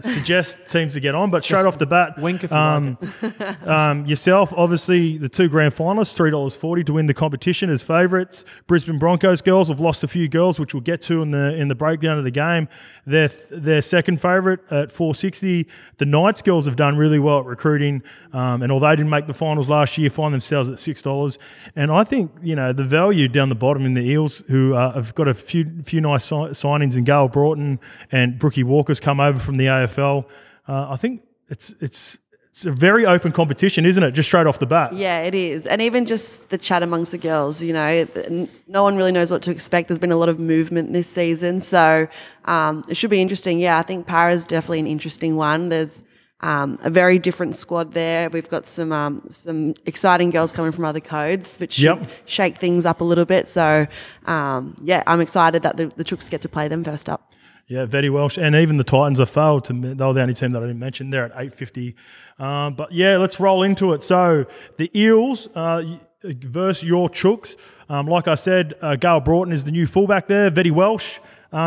suggest teams to get on, but straight off the bat, wink if you like it. Yourself, obviously, the 2 grand finalists, $3.40 to win the competition as favourites. Brisbane Broncos girls have lost a few girls, which we'll get to in the breakdown of the game. Their second favourite at $4.60. The Knights girls have done really well at recruiting, and although they didn't make the finals last year, find themselves at $6. And I think the value down the bottom in the Eels, who have got a few nice signings in Gail Broughton and Brookie Walker's come over from the AFL. I think it's a very open competition, isn't it? Just straight off the bat. Yeah, it is. And even just the chat amongst the girls, no one really knows what to expect. There's been a lot of movement this season. So it should be interesting. Yeah, I think Para's definitely an interesting one. There's a very different squad there. We've got some exciting girls coming from other codes, which should shake things up a little bit. So, I'm excited that the Chooks get to play them first up. Yeah, very Welsh. And even the Titans have failed. They were the only team that I didn't mention. They're at $8.50. But, yeah, let's roll into it. So the Eels versus your Chooks. Like I said, Gail Broughton is the new fullback there, Vetty Welsh.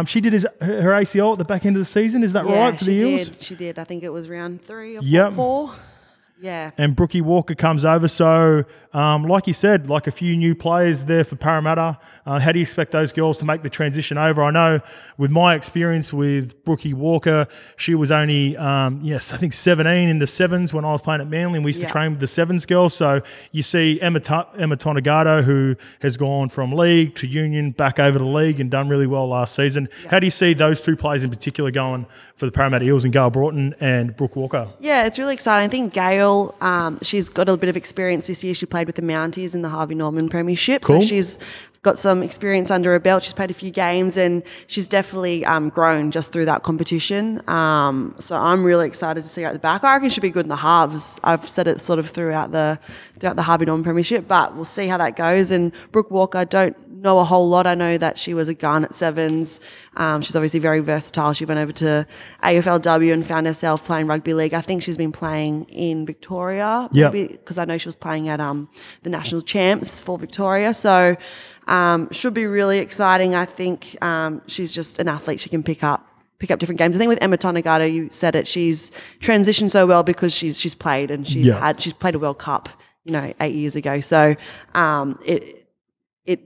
She did her ACL at the back end of the season. Is that right for the Eels? She did. I think it was round 3 or 4. Yeah. And Brookie Walker comes over. So, like you said, like a few new players there for Parramatta. How do you expect those girls to make the transition over? I know with my experience with Brookie Walker, she was only, I think 17 in the sevens when I was playing at Manly, and we used to train with the sevens girls. So you see Emma Tonagato, who has gone from league to union, back over to league and done really well last season. Yeah. How do you see those 2 players in particular going for the Parramatta Eels, and Gail Broughton and Brooke Walker? Yeah, it's really exciting. I think Gail, she's got a bit of experience this year. She played with the Mounties in the Harvey Norman Premiership. Cool. So she's got some experience under her belt. She's played a few games, and she's definitely grown just through that competition. So I'm really excited to see her at the back. I reckon she'll be good in the halves. I've said it sort of throughout the Harvey Norman Premiership, but we'll see how that goes. And Brooke Walker, I don't know a whole lot. I know that she was a gun at sevens. She's obviously very versatile. She went over to AFLW and found herself playing rugby league. I think she's been playing in Victoria, maybe, because I know she was playing at the National Champs for Victoria. So should be really exciting. I think she's just an athlete. She can pick up different games. I think with Emma Tonagato, you said it, she's transitioned so well because she's played, and she's played a World Cup, 8 years ago. So it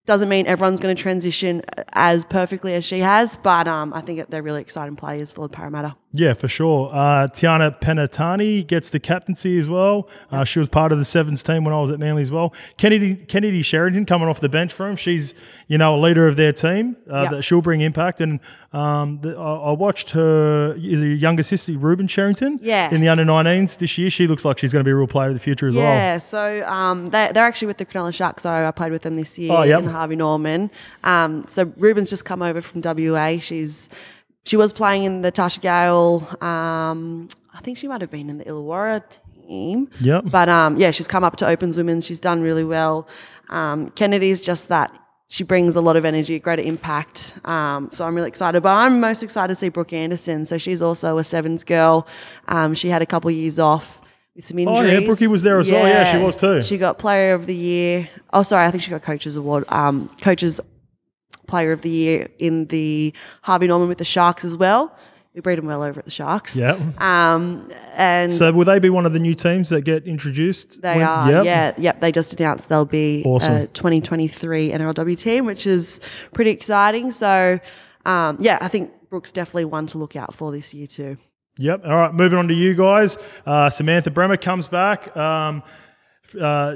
doesn't mean everyone's going to transition as perfectly as she has, but I think they're really exciting players for the Parramatta. Yeah, for sure. Tiana Penatani gets the captaincy as well. She was part of the sevens team when I was at Manly as well. Kennedy Sheridan coming off the bench for him. She's, a leader of their team. That she'll bring impact. And I watched her younger sister, Ruben Sherrington, in the under-19s this year. She looks like she's going to be a real player of the future as well. Yeah, so they're actually with the Cronulla Sharks. So I played with them this year in the Harvey Norman. So Ruben's just come over from WA. She was playing in the Tasha Gale. I think she might have been in the Illawarra team. Yep. But she's come up to Opens Women's. She's done really well. Kennedy's just that. She brings a lot of energy, greater impact. So I'm really excited. But I'm most excited to see Brooke Anderson. So she's also a sevens girl. She had a couple of years off with some injuries. Oh, yeah, Brookie was there as well. Yeah, she was too. She got Player of the Year. Oh, sorry, I think she got Coach's Award. Coach's Player of the Year in the Harvey Norman with the Sharks as well. We breed them well over at the Sharks. Yeah. And so will they be one of the new teams that get introduced? They are. Yep. They just announced they'll be a 2023 NRLW team, which is pretty exciting. So, I think Brooke's definitely one to look out for this year too. Yep. All right. Moving on to you guys. Samantha Bremer comes back.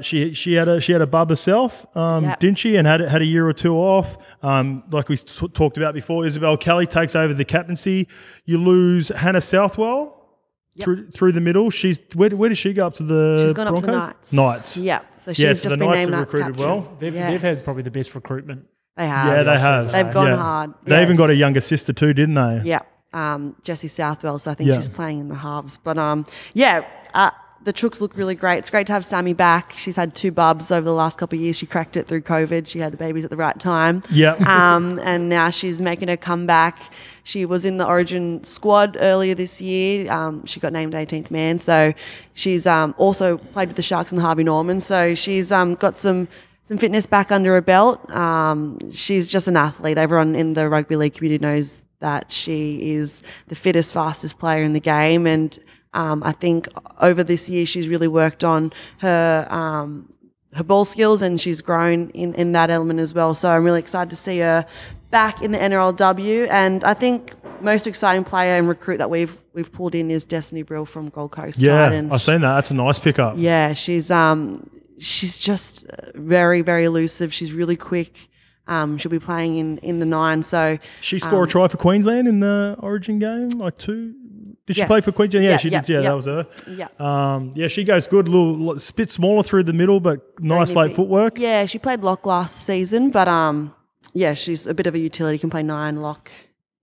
She had a bub herself, didn't she? And had a year or two off. Like we talked about before, Isabel Kelly takes over the captaincy. You lose Hannah Southwell through the middle. Where does she go up to the She's gone Broncos? Up to Knights. Knights. Yeah. So she's just been named Knights recruited captain. well. They've had probably the best recruitment. They have. Yeah, they have. They've gone hard. They even got a younger sister too, didn't they? Yeah. Jessie Southwell, so I think she's playing in the halves. But the Chooks look really great. It's great to have Sammy back. She's had 2 bubs over the last couple of years. She cracked it through COVID. She had the babies at the right time. Yeah. And now she's making her comeback. She was in the Origin squad earlier this year. She got named 18th man. So she's also played with the Sharks and the Harvey Norman. So she's got some fitness back under her belt. She's just an athlete. Everyone in the rugby league community knows that she is the fittest, fastest player in the game. And I think over this year she's really worked on her ball skills, and she's grown in that element as well. So I'm really excited to see her back in the NRLW. And I think most exciting player and recruit that we've pulled in is Destiny Brill from Gold Coast Titans. I've seen that. That's a nice pickup. Yeah, she's just very, very elusive. She's really quick. She'll be playing in the 9. So she scored a try for Queensland in the Origin game, like 2. Did she play for Queensland? Yeah, she did. Yeah, that was her. Yeah. She goes good. Little bit smaller through the middle, but nice late footwork. Yeah, she played lock last season, but she's a bit of a utility. Can play 9 lock.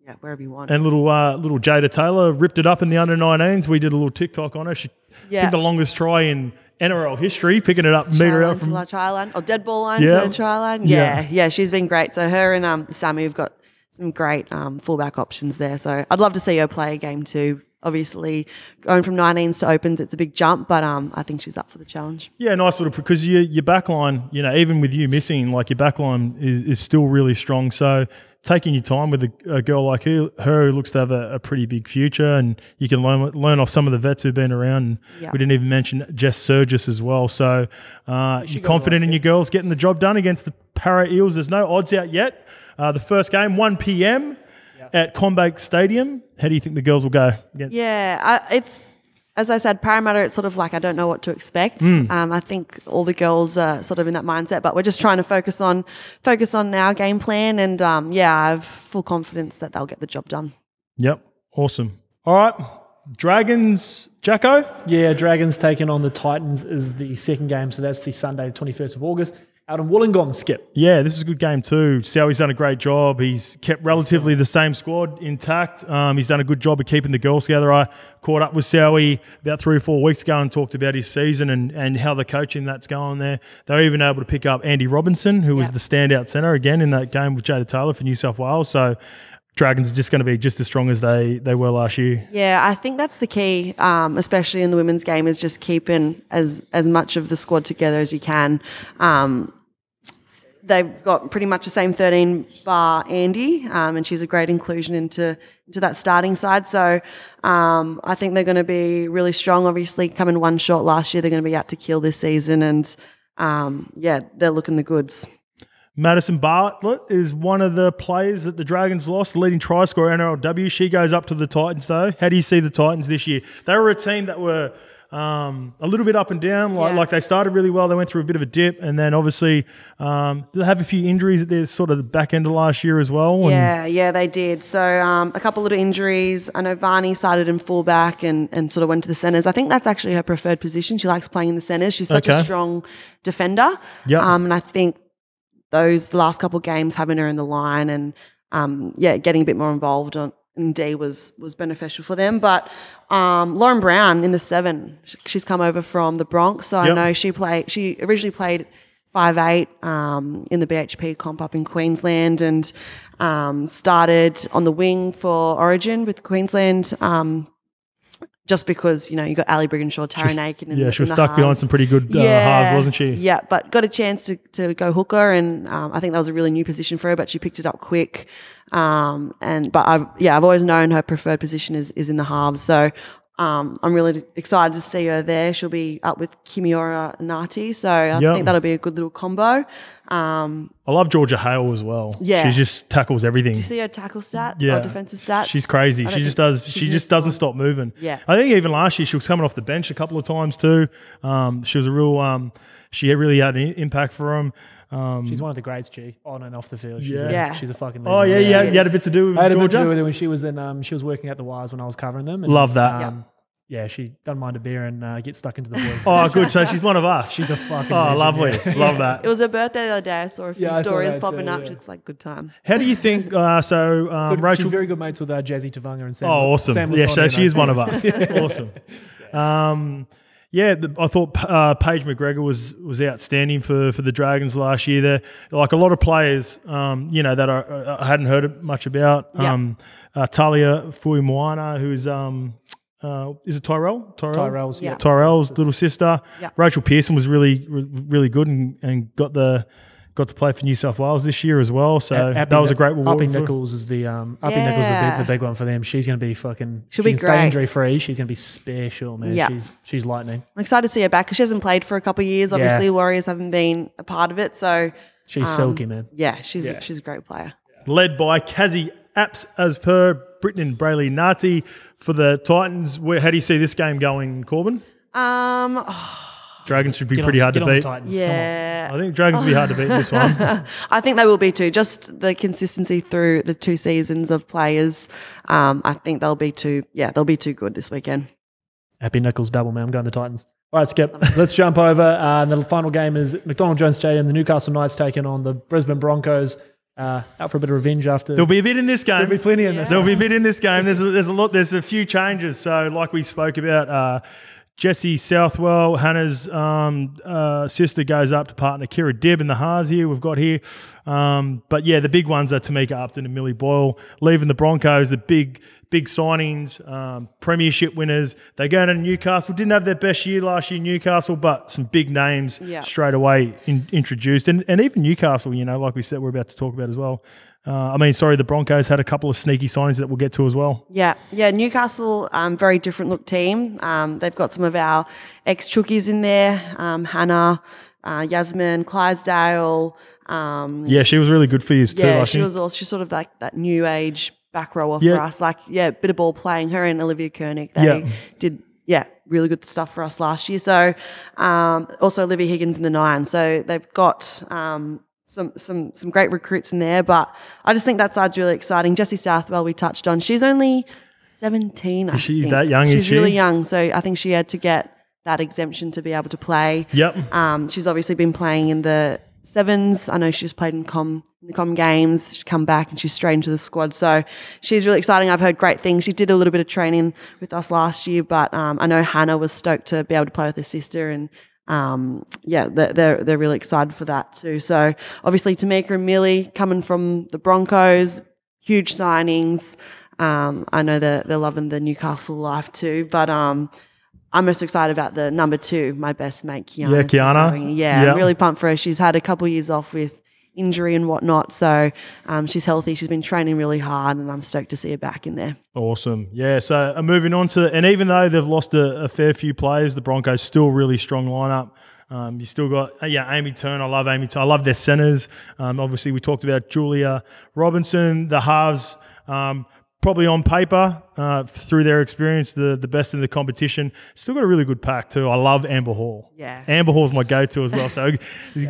Yeah, wherever you want. And little Jada Taylor ripped it up in the under-19s. We did a little TikTok on her. She took the longest try in NRL history, picking it up, meter out from try line or dead ball line to try line. Yeah, she's been great. So her and Sammy have got some great fullback options there. So I'd love to see her play a game too. Obviously, going from 19s to opens, it's a big jump, but I think she's up for the challenge. Yeah, nice little, because your backline, even with you missing, like your backline is still really strong. So taking your time with a girl like her who looks to have a pretty big future, and you can learn off some of the vets who've been around. And we didn't even mention Jess Surgis as well. So you're confident in your girls getting the job done against the Para Eels. There's no odds out yet. The first game, 1 p.m. at Corban Stadium. How do you think the girls will go? It's, as I said, Parramatta, it's sort of like I don't know what to expect. I think all the girls are sort of in that mindset, but we're just trying to focus on our game plan, and I have full confidence that they'll get the job done. Yep, awesome. All right, Dragons, Jacko? Yeah, Dragons taking on the Titans is the second game, so that's the Sunday, 21st of August. Out in Wollongong, Skip. Yeah, this is a good game too. Sowie's done a great job. He's kept relatively the same squad intact. He's done a good job of keeping the girls together. I caught up with Sowie about 3 or 4 weeks ago and talked about his season and how the coaching that's going there. They were even able to pick up Andy Robinson, who was the standout centre again in that game with Jada Taylor for New South Wales. So Dragons are just going to be just as strong as they were last year. Yeah, I think that's the key, especially in the women's game, is just keeping as much of the squad together as you can. They've got pretty much the same 13 bar Andy, and she's a great inclusion into that starting side. So I think they're going to be really strong. Obviously, coming 1 short last year, they're going to be out to kill this season, and they're looking the goods. Madison Bartlett is one of the players that the Dragons lost, the leading try scorer NRLW. She goes up to the Titans though. How do you see the Titans this year? They were a team that were a little bit up and down. Like they started really well. They went through a bit of a dip, and then obviously they have a few injuries at the sort of the back end of last year as well. Yeah, they did. So a couple little injuries. I know Varney started in fullback and sort of went to the centres. I think that's actually her preferred position. She likes playing in the centres. She's such a strong defender. And I think those last couple of games, having her in the line and getting a bit more involved in D was beneficial for them. But Lauren Brown in the 7, she's come over from the Broncos. So I know she originally played 5'8" in the BHP comp up in Queensland, and started on the wing for Origin with Queensland. Just because, you got Ali Brigginshaw, Tara Nakin. She was stuck behind some pretty good halves, wasn't she? Yeah, but got a chance to go hooker, and I think that was a really new position for her, but she picked it up quick. But I've always known her preferred position is in the halves. So I'm really excited to see her there. She'll be up with Kimiora Nati, so I think that'll be a good little combo. I love Georgia Hale as well. Yeah. She just tackles everything. Do you see her tackle stats or defensive stats? She's crazy. She just doesn't stop moving. Yeah. I think even last year she was coming off the bench a couple of times too. She was a real she really had an impact for them. She's one of the greats, G, on and off the field. She's a fucking legend. Oh yeah, you had a bit to do with Georgia? I had a bit to do with her when she was she was working at the Wires when I was covering them. And, love that. yeah, she doesn't mind a beer and gets stuck into the boys. Oh, good. So she's one of us. She's a fucking Oh, legend, lovely. yeah. Love that. It was her birthday the other day. I saw a few Yeah, I saw stories that popping too, up. yeah. She looks like good time. How do you think? Good, Rachel. she's very good mates with Jazzy Tavanga and Sam. Oh, awesome. Sam Yeah, Lasoni, so she is one of those. us. Awesome. I thought Paige McGregor was outstanding for the Dragons last year. There, like a lot of players, that I hadn't heard much about. Talia Fuimoana, who's is it Tyrell? Tyrell's, yeah. Tyrell's little sister. Yeah. Rachel Pearson was really good and got to play for New South Wales this year as well. So that was a great reward. Uppy Nichols is the Nichols is the big one for them. She's going to be fucking. She'll be stay great. injury free. She's going to be special, man. Yeah. She's lightning. I'm excited to see her back because she hasn't played for a couple of years. Obviously, Warriors haven't been a part of it. So She's silky, man. yeah, she's a great player. Led by Kazzy Apps as per Britton and Brayley Nati for the Titans. How do you see this game going, Corban? Dragons should be pretty hard to beat. Yeah. I think Dragons will be hard to beat in this one. I think they will be too. Just the consistency through the 2 seasons of players. I think they'll be too good this weekend. Happy Nichols double, man. I'm going the Titans. All right, Skip. Let's jump over. The final game is McDonald Jones Stadium. The Newcastle Knights taking on the Brisbane Broncos. Out for a bit of revenge after. There'll be a bit in this game. There'll be plenty in this. There'll be a bit in this game. There's a lot. There's a few changes. So, like we spoke about, Jesse Southwell, Hannah's sister, goes up to partner Kira Dibb in the halves here. We've got here. But yeah, the big ones are Tamika Upton and Millie Boyle. Leaving the Broncos, the big signings, premiership winners. They go to Newcastle. Didn't have their best year last year, Newcastle, but some big names straight away introduced. And even Newcastle, like we said, we're about to talk about as well. The Broncos had a couple of sneaky signings that we'll get to as well. Yeah. Newcastle, very different look team. They've got some of our ex-Chookies in there, Hannah, Yasmin, Clydesdale. She was really good for you too. Yeah, she was also she's sort of like that new age back rower for us. Bit of ball playing. Her and Olivia Koenig, they did really good stuff for us last year. So also Olivia Higgins in the 9. So they've got some great recruits in there, but I just think that side's really exciting. Jessie Southwell, we touched on. She's only 17, I think. Is she that young? She's really young, so I think she had to get that exemption to be able to play. Yep. She's obviously been playing in the sevens. I know she's played in the com games. She's come back and she's straight into the squad. So she's really exciting. I've heard great things. She did a little bit of training with us last year, but I know Hannah was stoked to be able to play with her sister, and they're really excited for that too. So obviously Tamika and Millie coming from the Broncos, huge signings. I know they're loving the Newcastle life too, but I'm most excited about the number 2, my best mate, Kiana. Yeah, Kiana. I'm really pumped for her. She's had a couple of years off with injury and whatnot, so she's healthy. She's been training really hard, and I'm stoked to see her back in there. Awesome. Yeah, so moving on to, and even though they've lost a fair few players, the Broncos still really strong lineup. You still got, Amy Turner. I love Amy Turner. I love their centres. Obviously, we talked about Julia Robinson, the halves. Probably on paper, through their experience, the best in the competition. Still got a really good pack too. I love Amber Hall. Yeah. Amber Hall's my go-to as well. So she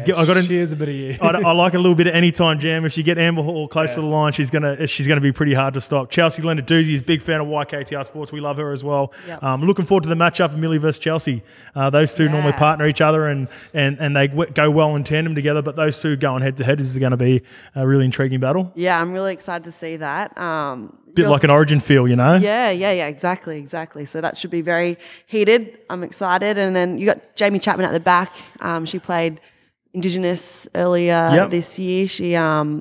is a bit of you. I like a little bit of anytime jam. If you get Amber Hall close to the line, she's gonna be pretty hard to stop. Chelsea Leonard-Doozy is a big fan of YKTR Sports. We love her as well. Yep. Looking forward to the matchup of Millie versus Chelsea. Those two normally partner each other and they go well in tandem together. But those two going head to head is going to be a really intriguing battle. Yeah, I'm really excited to see that. Bit like an Origin feel, Yeah, exactly. So that should be very heated. I'm excited. And then you got Jamie Chapman at the back. She played Indigenous earlier this year. She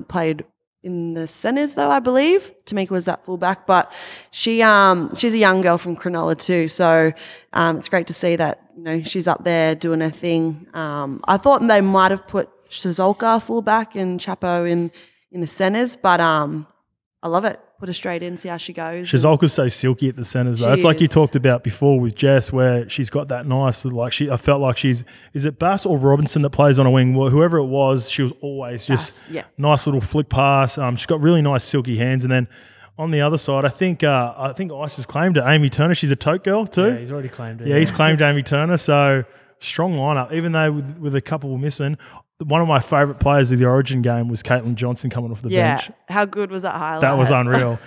played in the centres though, I believe. Tamika was that fullback, but she's a young girl from Cronulla too. So it's great to see that she's up there doing her thing. I thought they might have put Shizolka fullback and Chapo in the centres, but I love it. Put her straight in, see how she goes. Shizolka's so silky at the centres though. It's like you talked about before with Jess, where she's got that nice, I felt like is it Bass or Robinson that plays on a wing? Well, whoever it was, she was always just nice little flick pass. She's got really nice silky hands. And then on the other side, I think Ice has claimed it. Amy Turner, she's a tote girl too. Yeah, he's already claimed it. Yeah, he's claimed Amy Turner. So strong lineup, even though with a couple missing. One of my favourite players of the Origin game was Caitlin Johnson coming off the bench. How good was that highlight? That was unreal.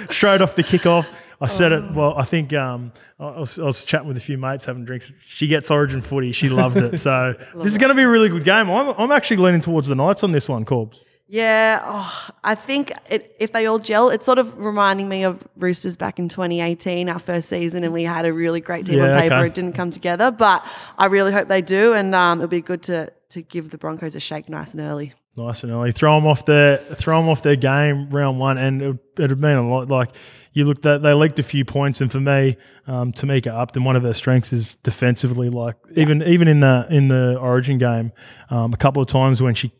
straight off the kickoff. I said it. Well, I think I was chatting with a few mates having drinks. She gets Origin footy. She loved it. So this is going to be a really good game. I'm actually leaning towards the Knights on this one, Corbs. Yeah, I think if they all gel, it's sort of reminding me of Roosters back in 2018, our first season, and we had a really great team on paper. Okay. It didn't come together, but I really hope they do, and it'll be good to give the Broncos a shake nice and early. Nice and early. Throw them off their game round one, and it'd mean a lot. Like you looked at, they leaked a few points, and for me, Tamika Upton, one of her strengths is defensively. Like even in the Origin game, a couple of times when she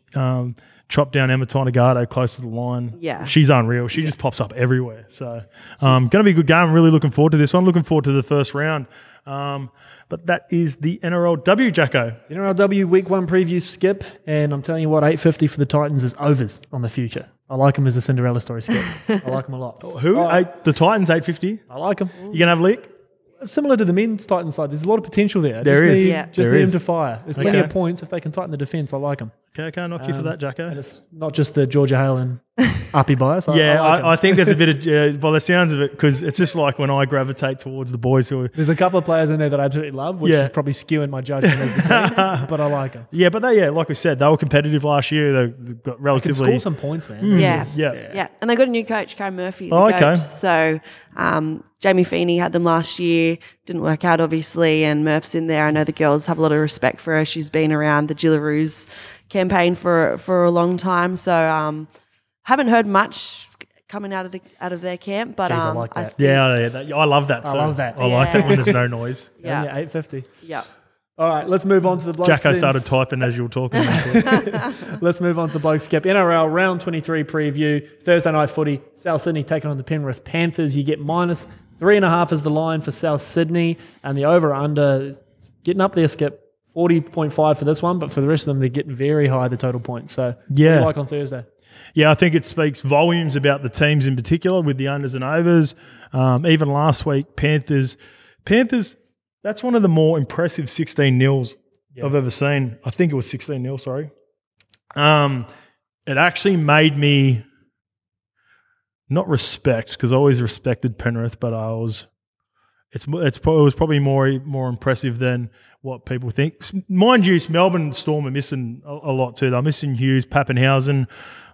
chopped down Emma Tonegado close to the line. Yeah. She's unreal. She just pops up everywhere. So going to be a good game. I'm really looking forward to this one. Looking forward to the first round. But that is the NRLW, Jacko. The NRLW Week 1 preview skip, and I'm telling you what, 850 for the Titans is overs on the future. I like them as a Cinderella story skip. I like them a lot. Who? The Titans, 850? I like them. You going to have a lick? Similar to the men's Titans side, there's a lot of potential there. There is. Just need them to fire. There's plenty of points. If they can tighten the defence, I like them. Okay, knock you for that, Jacko. And it's not just the Georgia Hale and Uppy bias. I think there's a bit of, by the sounds of it, because it's just like when I gravitate towards the boys who are... There's a couple of players in there that I absolutely love, which is probably skewing my judgment as the team, but I like them. Yeah, but like we said, they were competitive last year. They got relatively... They can score some points, man. Yeah. And they got a new coach, Karen Murphy, the GOAT. So Jamie Feeney had them last year. Didn't work out, obviously, and Murph's in there. I know the girls have a lot of respect for her. She's been around the Gillaroos campaign for a long time. So haven't heard much coming out of their camp, but I like that. I love that too. I love that. I like that when there's no noise. Yeah, 850. Yeah. All right, let's move on to the Blokes. Jacko started typing as you were talking. Let's move on to the Blokes skip. NRL round 23 preview. Thursday night footy. South Sydney taking on the Penrith Panthers. You get -3.5 as the line for South Sydney, and the over/under getting up there. Skip 40.5 for this one, but for the rest of them, they get very high the total points. So, what do you like on Thursday? Yeah, I think it speaks volumes about the teams in particular with the unders and overs. Even last week, Panthers. That's one of the more impressive 16-0s I've ever seen. I think it was 16-0, sorry. It actually made me not respect, because I always respected Penrith, but it was probably more impressive than what people think. Mind you, Melbourne Storm are missing a lot too. They're missing Hughes, Pappenhausen.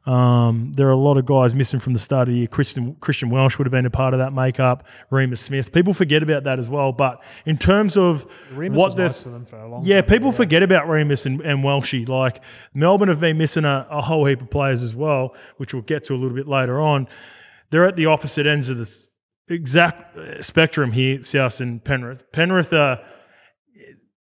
There are a lot of guys missing from the start of the year. Christian Welsh would have been a part of that makeup. Remus Smith. People forget about that as well. But in terms of what they're... Nice for them for a long time. People forget about Remus and Welshie. Like, Melbourne have been missing a whole heap of players as well, which we'll get to a little bit later on. They're at the opposite ends of this exact spectrum here, South and Penrith. Penrith are...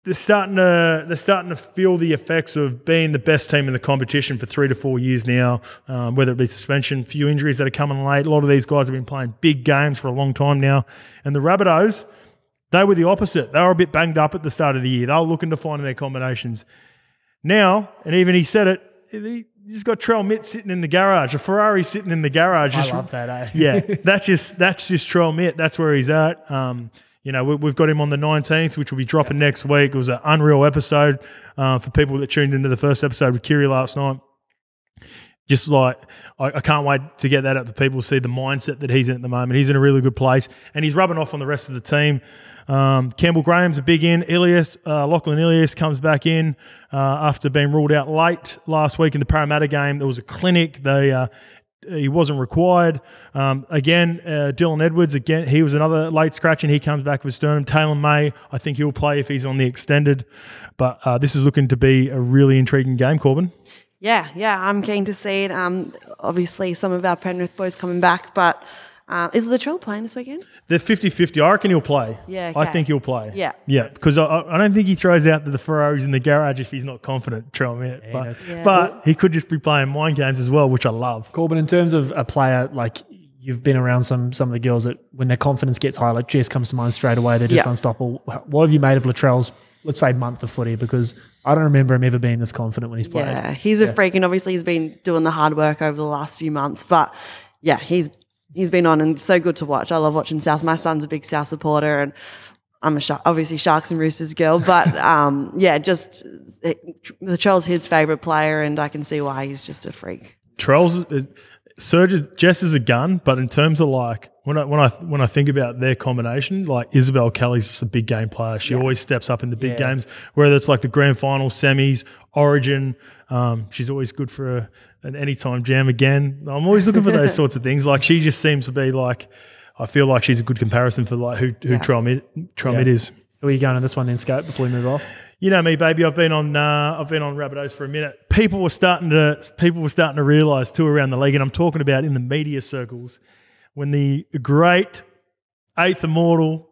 They're starting to feel the effects of being the best team in the competition for 3 to 4 years now, whether it be suspension, few injuries that are coming late. A lot of these guys have been playing big games for a long time now. And the Rabbitohs, they were the opposite. They were a bit banged up at the start of the year. They were looking to find their combinations. Now, and even he said it, he's got Trell Mitt sitting in the garage, a Ferrari sitting in the garage. I love that, eh? Yeah, that's just Trell Mitt. That's where he's at. We've got him on the 19th, which will be dropping next week. It was an unreal episode for people that tuned into the first episode with Kiri last night. Just like, I can't wait to get that out to people, see the mindset that he's in at the moment. He's in a really good place, and he's rubbing off on the rest of the team. Campbell Graham's a big in. Lachlan Ilias comes back in after being ruled out late last week in the Parramatta game. There was a clinic. He wasn't required. Dylan Edwards, he was another late scratch, and he comes back with sternum. Taylor May, I think he'll play if he's on the extended. But this is looking to be a really intriguing game, Corban. Yeah, I'm keen to see it. Obviously, some of our Penrith boys coming back, but is Latrell playing this weekend? They're 50-50. I reckon he'll play. Yeah, okay. I think he'll play. Yeah. Yeah, because I don't think he throws out the Ferraris in the garage if he's not confident, Trell Mitt. But he could just be playing mind games as well, which I love. Corban, in terms of a player, like you've been around some of the girls that when their confidence gets high, like Jess comes to mind straight away, they're just unstoppable. What have you made of Latrell's, let's say, month of footy? Because I don't remember him ever being this confident when he's played. Yeah, he's a freak, and obviously he's been doing the hard work over the last few months. But yeah, he's been on and so good to watch. I love watching South. My son's a big South supporter, and I'm obviously Sharks and Roosters girl. But Latrell's his favourite player, and I can see why he's just a freak. Jess is a gun, but in terms of like when I think about their combination, like Isabel Kelly's just a big game player. She always steps up in the big games, whether it's like the grand final, semis, Origin. She's always good for an anytime jam again. I'm always looking for those sorts of things. Like she just seems to be like, I feel like she's a good comparison for like who Trial Mid is. Who are you going on this one then, Scope, before we move off? You know me, baby. I've been on Rabbitohs for a minute. People were starting to realise too around the league, and I'm talking about in the media circles, when the great eighth immortal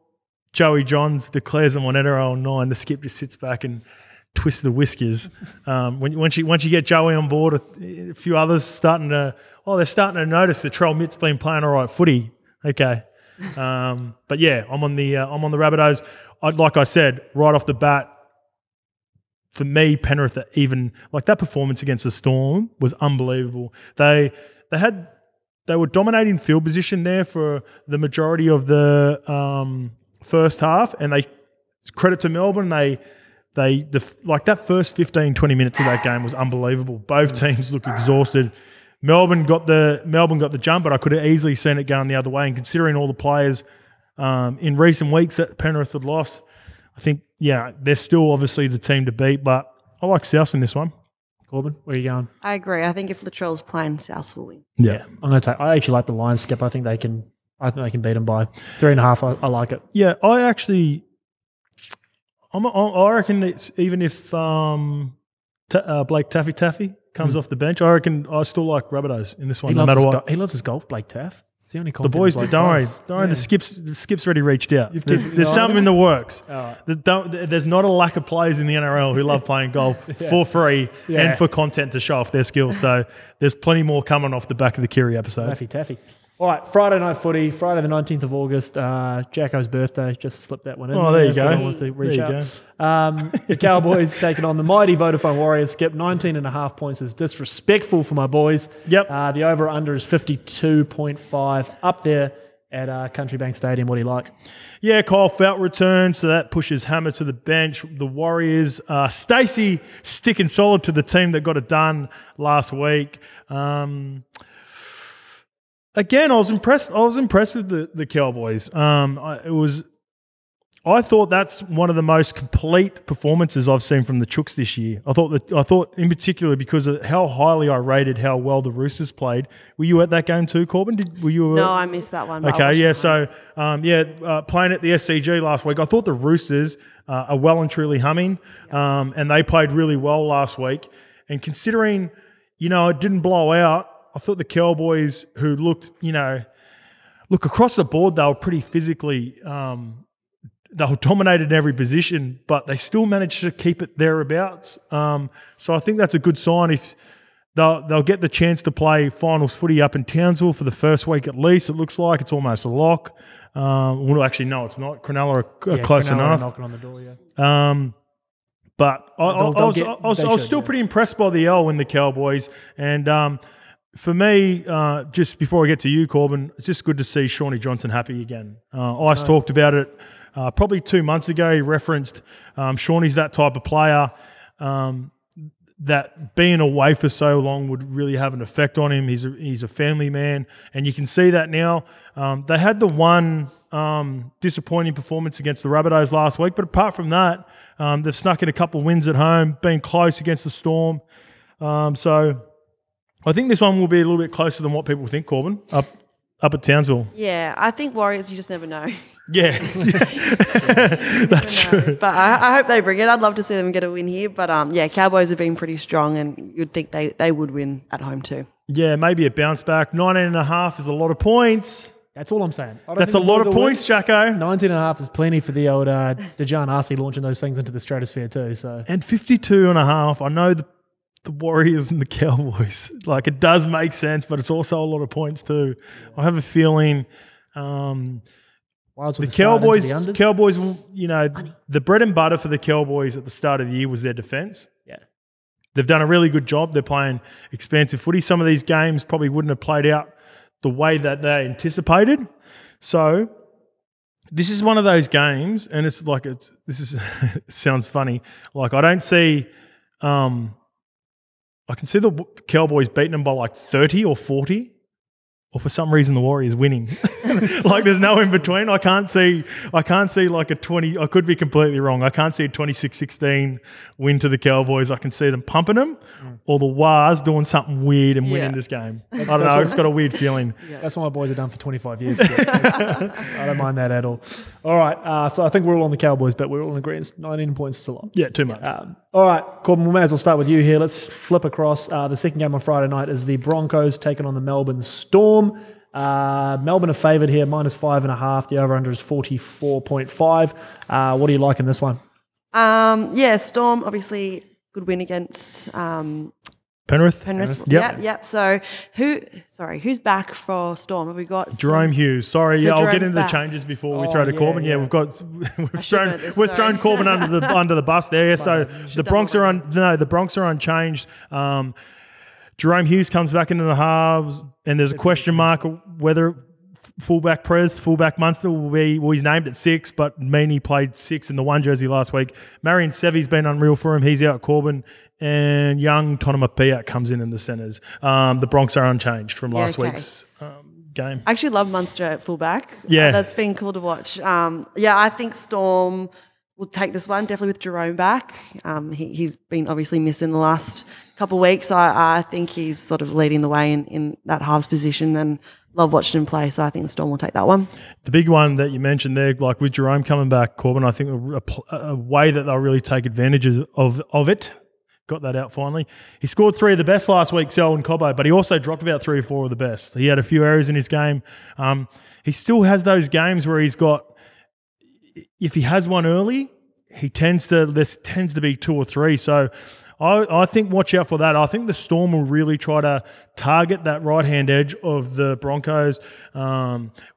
Joey Johns declares them on NRL 9, the skip just sits back and twists the whiskers. Once you get Joey on board, a few others starting to notice that Trell Mitt's been playing all right footy. Okay, but yeah, I'm on the Rabbitohs. Like I said, right off the bat. For me, Penrith, even like that performance against the Storm was unbelievable. They were dominating field position there for the majority of the first half, and they credit to Melbourne. Like that first 15, 20 minutes of that game was unbelievable. Both teams looked exhausted. Melbourne got the jump, but I could have easily seen it going the other way. And considering all the players in recent weeks that Penrith had lost, I think, they're still obviously the team to beat, but I like South in this one. Corbin, where are you going? I agree. I think if Latrell's playing, South will win. Yeah. I actually like the Lions, Skip. I think they can beat them by 3.5. I like it. Yeah, I reckon it's even if Blake Taffy comes off the bench, I reckon I still like Rabbitohs in this one, no matter what. He loves his golf, Blake Taff. It's the only the boys do. Don't worry. The skip's already reached out. There's something in the works. Right. There's not a lack of players in the NRL who love playing golf for free and for content to show off their skills. So there's plenty more coming off the back of the Kiri episode. Taffy. All right, Friday night footy, Friday the 19th of August, Jacko's birthday. Just slipped that one in. Oh, there you go. The Cowboys taking on the mighty Vodafone Warriors. Skip, 19.5 points is disrespectful for my boys. Yep. The over-under is 52.5 up there at Country Bank Stadium. What do you like? Yeah, Kyle Felt returns, so that pushes Hammer to the bench. The Warriors, Stacey sticking solid to the team that got it done last week. Again, I was impressed with the Cowboys. I thought that's one of the most complete performances I've seen from the Chooks this year. I thought in particular because of how highly I rated how well the Roosters played. Were you at that game too, Corban? No, I missed that one. Okay, yeah. So, playing at the SCG last week, I thought the Roosters are well and truly humming, and they played really well last week. And considering, it didn't blow out, I thought the Cowboys, who looked, across the board, they were pretty physically, they were dominated in every position, but they still managed to keep it thereabouts. So I think that's a good sign. If they'll get the chance to play finals footy up in Townsville for the first week at least, it looks like it's almost a lock. Well, actually, no, it's not. Cronulla are close enough. Knocking on the door, yeah. But I was still pretty impressed by the L in the Cowboys, and for me, just before I get to you, Corban, it's just good to see Shawnee Johnson happy again. Ice talked about it probably 2 months ago. He referenced Shawnee's that type of player that being away for so long would really have an effect on him. He's a family man, and you can see that now. They had the one disappointing performance against the Rabbitohs last week, but apart from that, they've snuck in a couple of wins at home, been close against the Storm. So I think this one will be a little bit closer than what people think, Corban, up at Townsville. Yeah, I think Warriors, you just never know. Yeah, that's true. But I hope they bring it. I'd love to see them get a win here. But Cowboys have been pretty strong, and you'd think they would win at home too. Yeah, maybe a bounce back. 19.5 is a lot of points. That's all I'm saying. That's a lot of points, Jacko. 19.5 is plenty for the old Dejan Arce launching those things into the stratosphere too. So and 52.5. I know the Warriors and the Cowboys. Like, it does make sense, but it's also a lot of points too. I have a feeling the Cowboys, the bread and butter for the Cowboys at the start of the year was their defence. Yeah. They've done a really good job. They're playing expansive footy. Some of these games probably wouldn't have played out the way that they anticipated. So this is one of those games, and it's like it sounds funny. Like, I don't see I can see the Cowboys beating them by like 30 or 40. or for some reason the Warriors winning. Like there's no in between. I can't see like a 20. I could be completely wrong. I can't see a 26-16 win to the Cowboys. I can see them pumping them, or the Wars doing something weird and winning this game. I don't know. I've just got a weird feeling. That's what my boys have done for 25 years. I don't mind that at all. All right. So I think we're all on the Cowboys, but we're all in agreement. 19 points is a lot. Yeah, too much. All right, Corban, we may as well start with you here. Let's flip across. The second game on Friday night is the Broncos taking on the Melbourne Storm. Melbourne are favoured here, -5.5. The over-under is 44.5. What do you like in this one? Storm, obviously, good win against Penrith. Yep. So who's back for Storm? Have we got Jerome Hughes? Sorry, So I'll get Jerome's into the back. changes before we throw to Corban. yeah. We've thrown Sorry. Corban under the bus there. So the Bronx are unchanged. Jerome Hughes comes back into the halves, and there's a question mark whether fullback Munster he's named at 6, but Meaney played 6 in the 1 jersey last week. Marion Sevi's been unreal for him. He's out Corban. And young Tonamapiat comes in the centres. The Bronx are unchanged from last week's game. I actually love Munster at fullback. Yeah. That's been cool to watch. I think Storm will take this one, definitely with Jerome back. He's been obviously missing the last couple of weeks. I think he's sort of leading the way in that halves position, and love watching him play, so I think the Storm will take that one. The big one that you mentioned there, like with Jerome coming back, Corban, I think a way that they'll really take advantage of it. Got that out finally. He scored 3 of the best last week, Sel and Cobbo, but he also dropped about 3 or 4 of the best. He had a few errors in his game. He still has those games where he's got, if he has one early, there tends to be 2 or 3. So I think watch out for that. I think the Storm will really try to target that right-hand edge of the Broncos.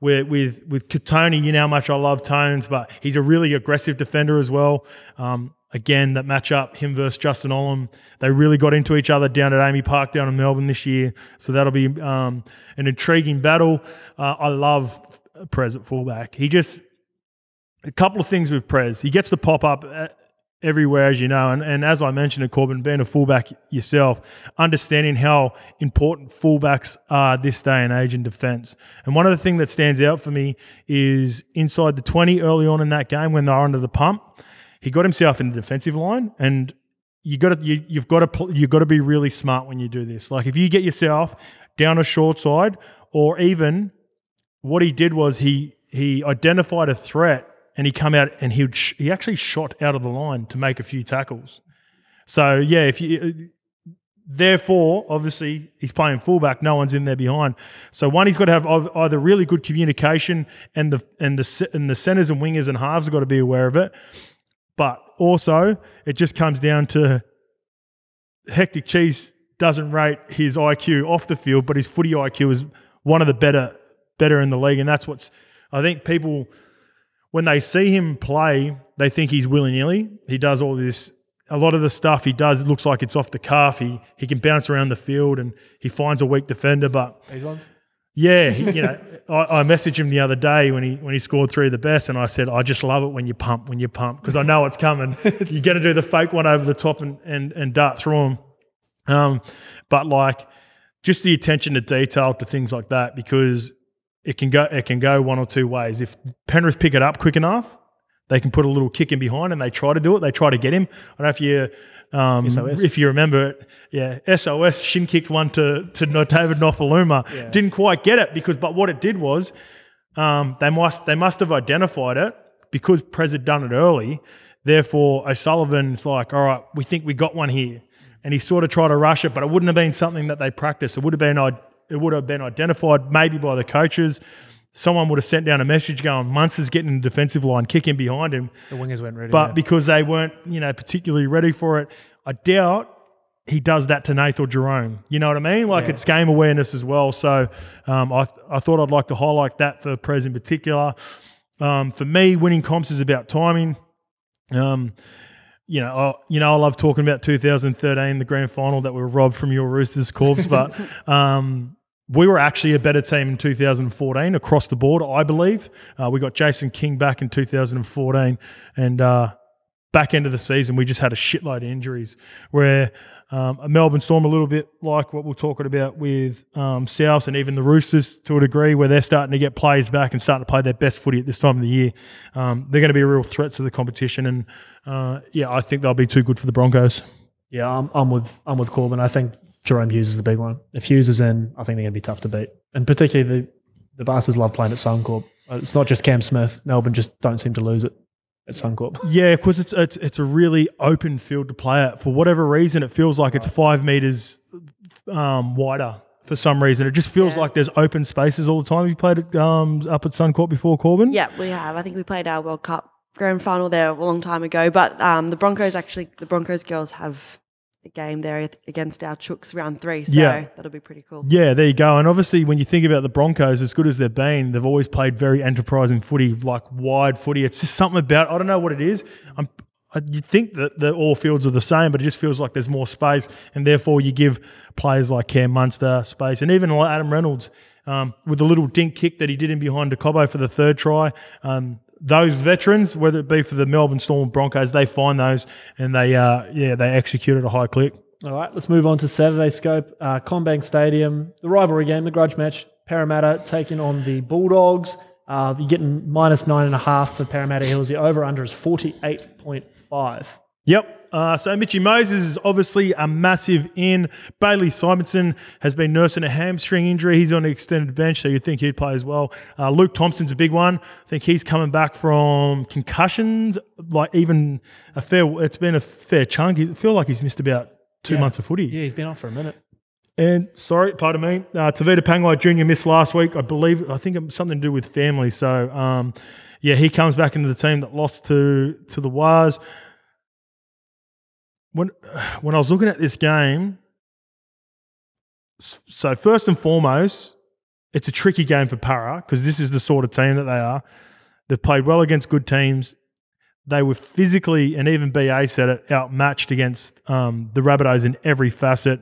With Katoni, you know how much I love Tones, but he's a really aggressive defender as well. Again, that matchup, him versus Justin Olam, they really got into each other down at Amy Park down in Melbourne this year. So that'll be an intriguing battle. I love Prez at fullback. A couple of things with Prez. He gets the pop-up everywhere, as you know. And as I mentioned at Corban, being a fullback yourself, understanding how important fullbacks are this day and age in defence. And one of the things that stands out for me is inside the 20 early on in that game when they're under the pump, he got himself in the defensive line, and you've got to be really smart when you do this. Like if you get yourself down a short side, or even what he did was he identified a threat and he come out and he actually shot out of the line to make a few tackles. So yeah, therefore obviously he's playing fullback, no one's in there behind. So one, he's got to have either really good communication, and the centers and wingers and halves have got to be aware of it. But also, it just comes down to Hectic Cheese doesn't rate his IQ off the field, but his footy IQ is one of the better in the league. And that's what's, I think people, when they see him play, they think he's willy-nilly. He does all this, a lot of the stuff he does, it looks like it's off the cuff. He can bounce around the field and he finds a weak defender. But these ones? Yeah, I messaged him the other day when he scored 3 of the best, and I said, I just love it when you pump, because I know it's coming. You're going to do the fake one over the top and dart through him. But like just the attention to detail to things like that, because it can go one or two ways. If Penrith pick it up quick enough, they can put a little kick in behind, and they try to do it. They try to get him. I don't know if you if you remember it, SOS shin kicked one to David Nofaluma. Yeah. Didn't quite get it but what it did was they must have identified it because Prez had done it early. Therefore, O'Sullivan's like, all right, we think we got one here, and he sort of tried to rush it, but it wouldn't have been something that they practiced. It would have been identified maybe by the coaches. Someone would have sent down a message going, Munster's getting in the defensive line, kick in behind him. The wingers weren't ready. But because they weren't, particularly ready for it, I doubt he does that to Nath or Jerome. You know what I mean? Like it's game awareness as well. So I thought I'd like to highlight that for Prez in particular. For me, winning comps is about timing. I love talking about 2013, the grand final that we were robbed from your Roosters corps, but we were actually a better team in 2014 across the board, I believe. We got Jason King back in 2014, and back end of the season, we just had a shitload of injuries where Melbourne Storm a little bit like what we're talking about with South and even the Roosters to a degree, where they're starting to get players back and starting to play their best footy at this time of the year. They're going to be a real threat to the competition, and I think they'll be too good for the Broncos. Yeah, I'm with Corban. I think Jerome Hughes is the big one. If Hughes is in, I think they're going to be tough to beat, and particularly the Bastards love playing at Suncorp. It's not just Cam Smith. Melbourne just don't seem to lose it at Suncorp. Yeah, because it's a really open field to play at. For whatever reason, it feels like it's 5 metres wider for some reason. It just feels like there's open spaces all the time. Have you played up at Suncorp before, Corban? Yeah, we have. I think we played our World Cup grand final there a long time ago. But the Broncos girls have a game there against our Chooks round 3, so that'll be pretty cool. Yeah, there you go. And obviously when you think about the Broncos, as good as they've been, they've always played very enterprising footy, like wide footy. It's just something about, I don't know what it is. You'd think that all fields are the same, but it just feels like there's more space, and therefore you give players like Cam Munster space, and even like Adam Reynolds with the little dink kick that he did in behind the Cobbo for the 3rd try. Those veterans, whether it be for the Melbourne Storm Broncos, they find those and they execute at a high click. All right, let's move on to Saturday Scope. CommBank Stadium, the rivalry game, the grudge match. Parramatta taking on the Bulldogs. You're getting -9.5 for Parramatta Hills. The over-under is 48.5. Yep. So Mitchy Moses is obviously a massive in. Bailey Simonson has been nursing a hamstring injury. He's on the extended bench, so you'd think he'd play as well. Luke Thompson's a big one. I think he's coming back from concussions, it's been a fair chunk. I feel like he's missed about 2 months of footy. Yeah, he's been off for a minute. And, pardon me, Tavita Pangai Jr. missed last week. I think it's something to do with family. So, he comes back into the team that lost to the Wars. When I was looking at this game, so first and foremost, it's a tricky game for Para because this is the sort of team that they are. They've played well against good teams. They were physically, and even BA said it, outmatched against the Rabbitohs in every facet.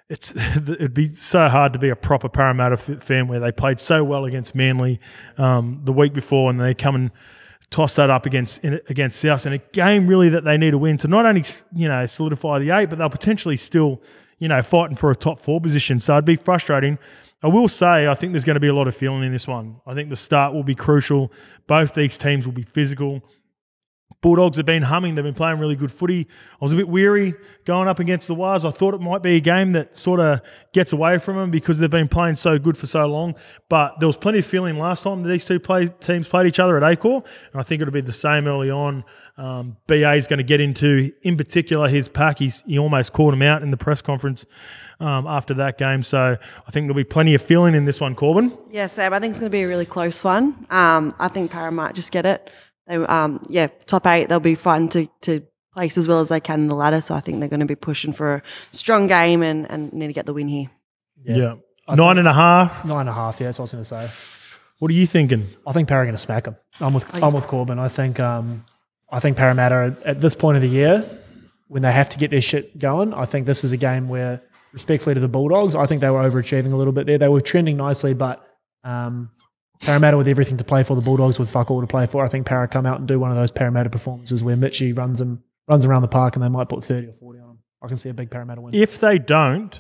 It'd be so hard to be a proper Parramatta fan where they played so well against Manly the week before, and they come and toss that up against South in a game really that they need to win to not only solidify the 8, but they'll potentially still fighting for a top 4 position. So it'd be frustrating. I will say I think there's going to be a lot of feeling in this one. I think the start will be crucial. Both these teams will be physical. Bulldogs have been humming. They've been playing really good footy. I was a bit weary going up against the Wars. I thought it might be a game that sort of gets away from them because they've been playing so good for so long. But there was plenty of feeling last time that these two teams played each other at Acor, and I think it'll be the same early on. BA is going to get into, in particular, his pack. He almost called him out in the press conference after that game. So I think there'll be plenty of feeling in this one, Corban. Yeah, Sam, I think it's going to be a really close one. I think Para might just get it. They, top 8, they'll be fighting to place as well as they can in the ladder. So I think they're going to be pushing for a strong game and need to get the win here. Yeah. 9.5? 9.5, yeah, that's what I was going to say. What are you thinking? I think Para are going to smack them. I'm with Corban. I think Parramatta at this point of the year, when they have to get their shit going, I think this is a game where, respectfully to the Bulldogs, I think they were overachieving a little bit there. They were trending nicely, but Parramatta with everything to play for, the Bulldogs with fuck all to play for. I think Para come out and do one of those Parramatta performances where Mitchie runs around the park and they might put 30 or 40 on them. I can see a big Parramatta win. If they don't,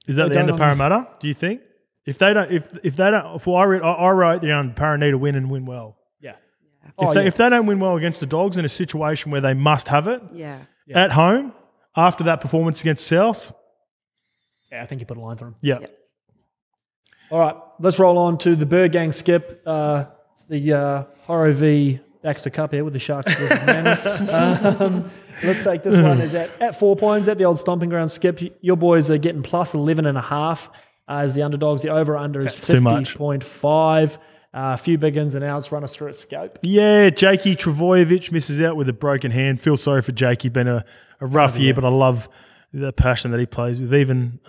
is that the end of Parramatta, do you think? If I wrote down Para need to win and win well. Yeah. If they don't win well against the Dogs in a situation where they must have it at home after that performance against South. Yeah, I think you put a line through them. Yeah. All right, let's roll on to the Bird Gang skip. The Horo v Baxter Cup here with the Sharks versus Manly. Let's take this one at 4 points at the old stomping ground skip. Your boys are getting plus 11.5 as the underdogs. The over-under is 50.5. A few big ins and outs. Run us through its scope. Yeah, Jakey Travojevic misses out with a broken hand. Feel sorry for Jakey. Been a rough year, but I love the passion that he plays with, even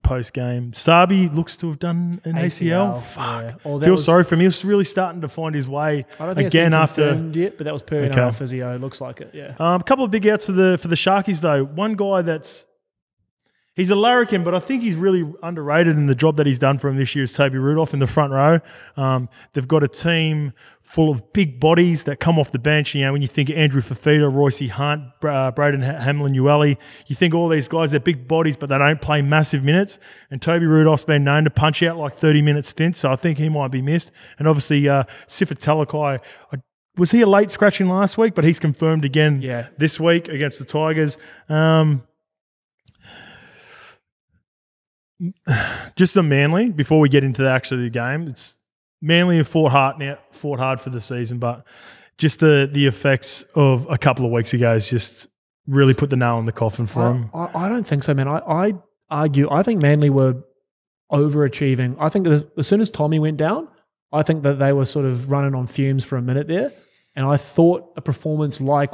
post-game. Sabi looks to have done an ACL. Fuck. Yeah. Feel sorry for him. He was really starting to find his way I don't think again it's been after confirmed yet, but that was per NRL physio. Looks like it, yeah. A couple of big outs for the Sharkies, though. One guy He's a larrikin, but I think he's really underrated in the job that he's done for him this year is Toby Rudolph in the front row. They've got a team full of big bodies that come off the bench. You know, when you think of Andrew Fafita, Royce Hunt, Braden Hamlin-Ueli, you think all these guys, they're big bodies, but they don't play massive minutes. And Toby Rudolph's been known to punch out like 30-minute stints, so I think he might be missed. And obviously, Sifa Talakai, was he a late scratching last week? But he's confirmed again this week against the Tigers. Just on Manly, before we get into the game, it's Manly have fought hard for the season, but just the effects of a couple of weeks ago has just really put the nail in the coffin for them. I don't think so, man. I think Manly were overachieving. I think as soon as Tommy went down, I think that they were sort of running on fumes for a minute there, and I thought a performance like,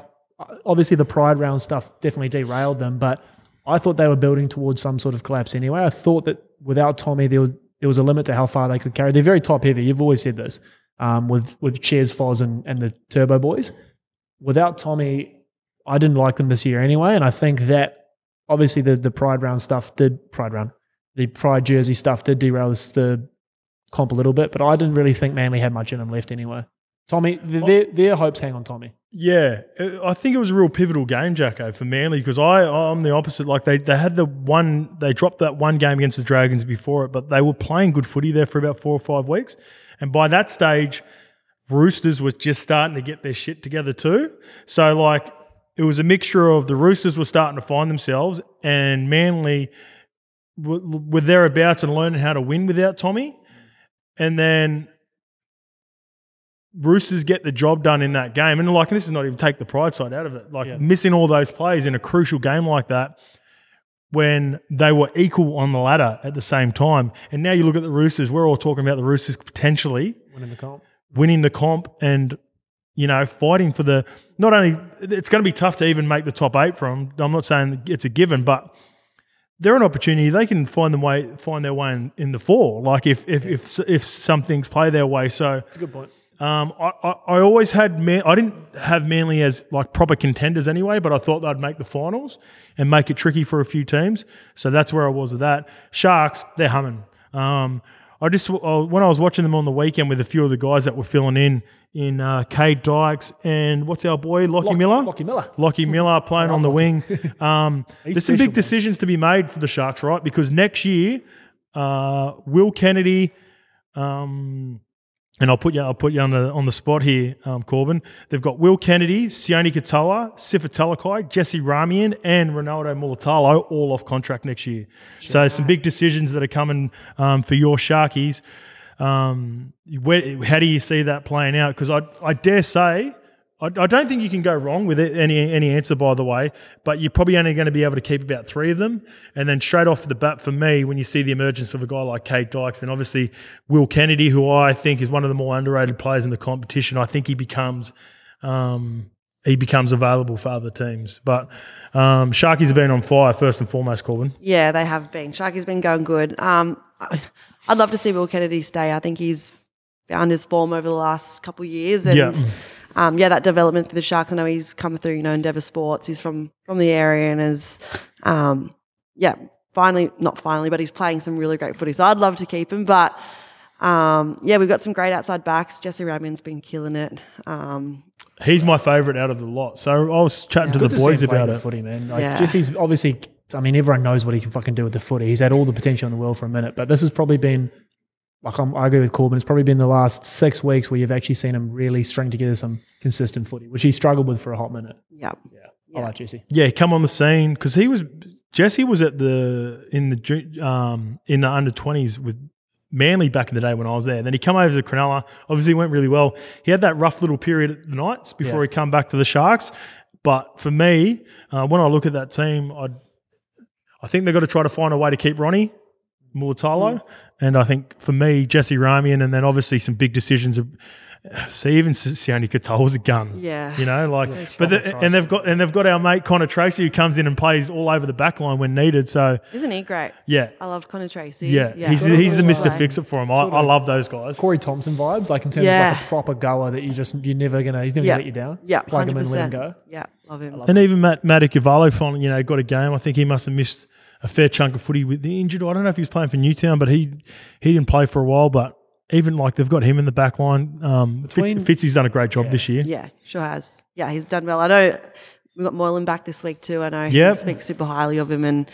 obviously the Pride round stuff definitely derailed them, but I thought they were building towards some sort of collapse anyway. I thought that without Tommy, there was a limit to how far they could carry. They're very top heavy. You've always said this with Cheers, Foz, and the Turbo Boys. Without Tommy, I didn't like them this year anyway. And I think that obviously the Pride round stuff the Pride jersey stuff did derail the comp a little bit. But I didn't really think Manly had much in them left anyway. Tommy, their hopes hang on Tommy. Yeah, I think it was a real pivotal game, Jacko, for Manly, because I'm the opposite. Like they had they dropped that one game against the Dragons before it, but they were playing good footy there for about 4 or 5 weeks. And by that stage, Roosters was just starting to get their shit together too. So like it was a mixture of the Roosters were starting to find themselves and Manly were thereabouts and learning how to win without Tommy. And then Roosters get the job done in that game. And like, this is not even take the Pride side out of it. Like missing all those plays in a crucial game like that when they were equal on the ladder at the same time. And now you look at the Roosters, we're all talking about the Roosters potentially winning the comp and, you know, fighting for the, not only, it's going to be tough to even make the top 8 from. I'm not saying it's a given, but they're an opportunity. They can find their way in the 4. Like if some things play their way. So that's a good point. I always had I didn't have Manly as like proper contenders anyway, but I thought they'd make the finals and make it tricky for a few teams. So that's where I was with that. Sharks, they're humming. When I was watching them on the weekend with a few of the guys that were filling in Cade Dykes and what's our boy Lockie Miller playing on the wing. There's some big decisions to be made for the Sharks, right? Because next year, Will Kennedy. And I'll put you on the spot here, Corban. They've got Will Kennedy, Sione Katoa, Sifa Talakai, Jesse Ramian, and Ronaldo Mulatalo all off contract next year. Sure. So some big decisions that are coming for your Sharkies. How do you see that playing out? Because I dare say, I don't think you can go wrong with any answer, by the way, but you're probably only going to be able to keep about 3 of them. And then straight off the bat for me, when you see the emergence of a guy like Cade Dykes, then obviously Will Kennedy, who I think is one of the more underrated players in the competition, I think he becomes available for other teams. But Sharkies have been on fire, first and foremost, Corban. Yeah, they have been. Sharkies been going good. I'd love to see Will Kennedy stay. I think he's found his form over the last couple of years. And that development for the Sharks. I know he's come through, Endeavour Sports. He's from the area and is, not finally, but he's playing some really great footy. So I'd love to keep him. But, we've got some great outside backs. Jesse Ramian's been killing it. He's my favourite out of the lot. So I was chatting to the boys about it. Footy, man. Jesse's obviously, everyone knows what he can fucking do with the footy. He's had all the potential in the world for a minute. But this has probably been, I agree with Corban, it's probably been the last 6 weeks where you've actually seen him really string together some consistent footy, which he struggled with for a hot minute. Yeah. I like Jesse. Yeah, come on the scene because Jesse was in the under 20s with Manly back in the day when I was there. And then he come over to Cronulla. Obviously went really well. He had that rough little period at the Knights before he come back to the Sharks. But for me, when I look at that team, I think they've got to try to find a way to keep Ronnie Mulatalo. And I think for me, Jesse Ramian, and then obviously some big decisions. Even Sione Katoa was a gun. Yeah, they've got our mate Connor Tracy who comes in and plays all over the back line when needed. So isn't he great? Yeah, I love Connor Tracy. Yeah. He's the Mr. Fix-It for him. I love those guys. Corey Thompson vibes, like in terms of like a proper goer that he's never gonna let you down. Yeah, plug him in, let him go. Yeah, love him. And even Matt Icavalo finally, got a game. I think he must have missed a fair chunk of footy with the injured. I don't know if he was playing for Newtown, but he didn't play for a while. But even like they've got him in the back line. Fitzy's done a great job this year. Yeah, sure has. Yeah, he's done well. I know we've got Moylan back this week too. I know he speaks super highly of him, and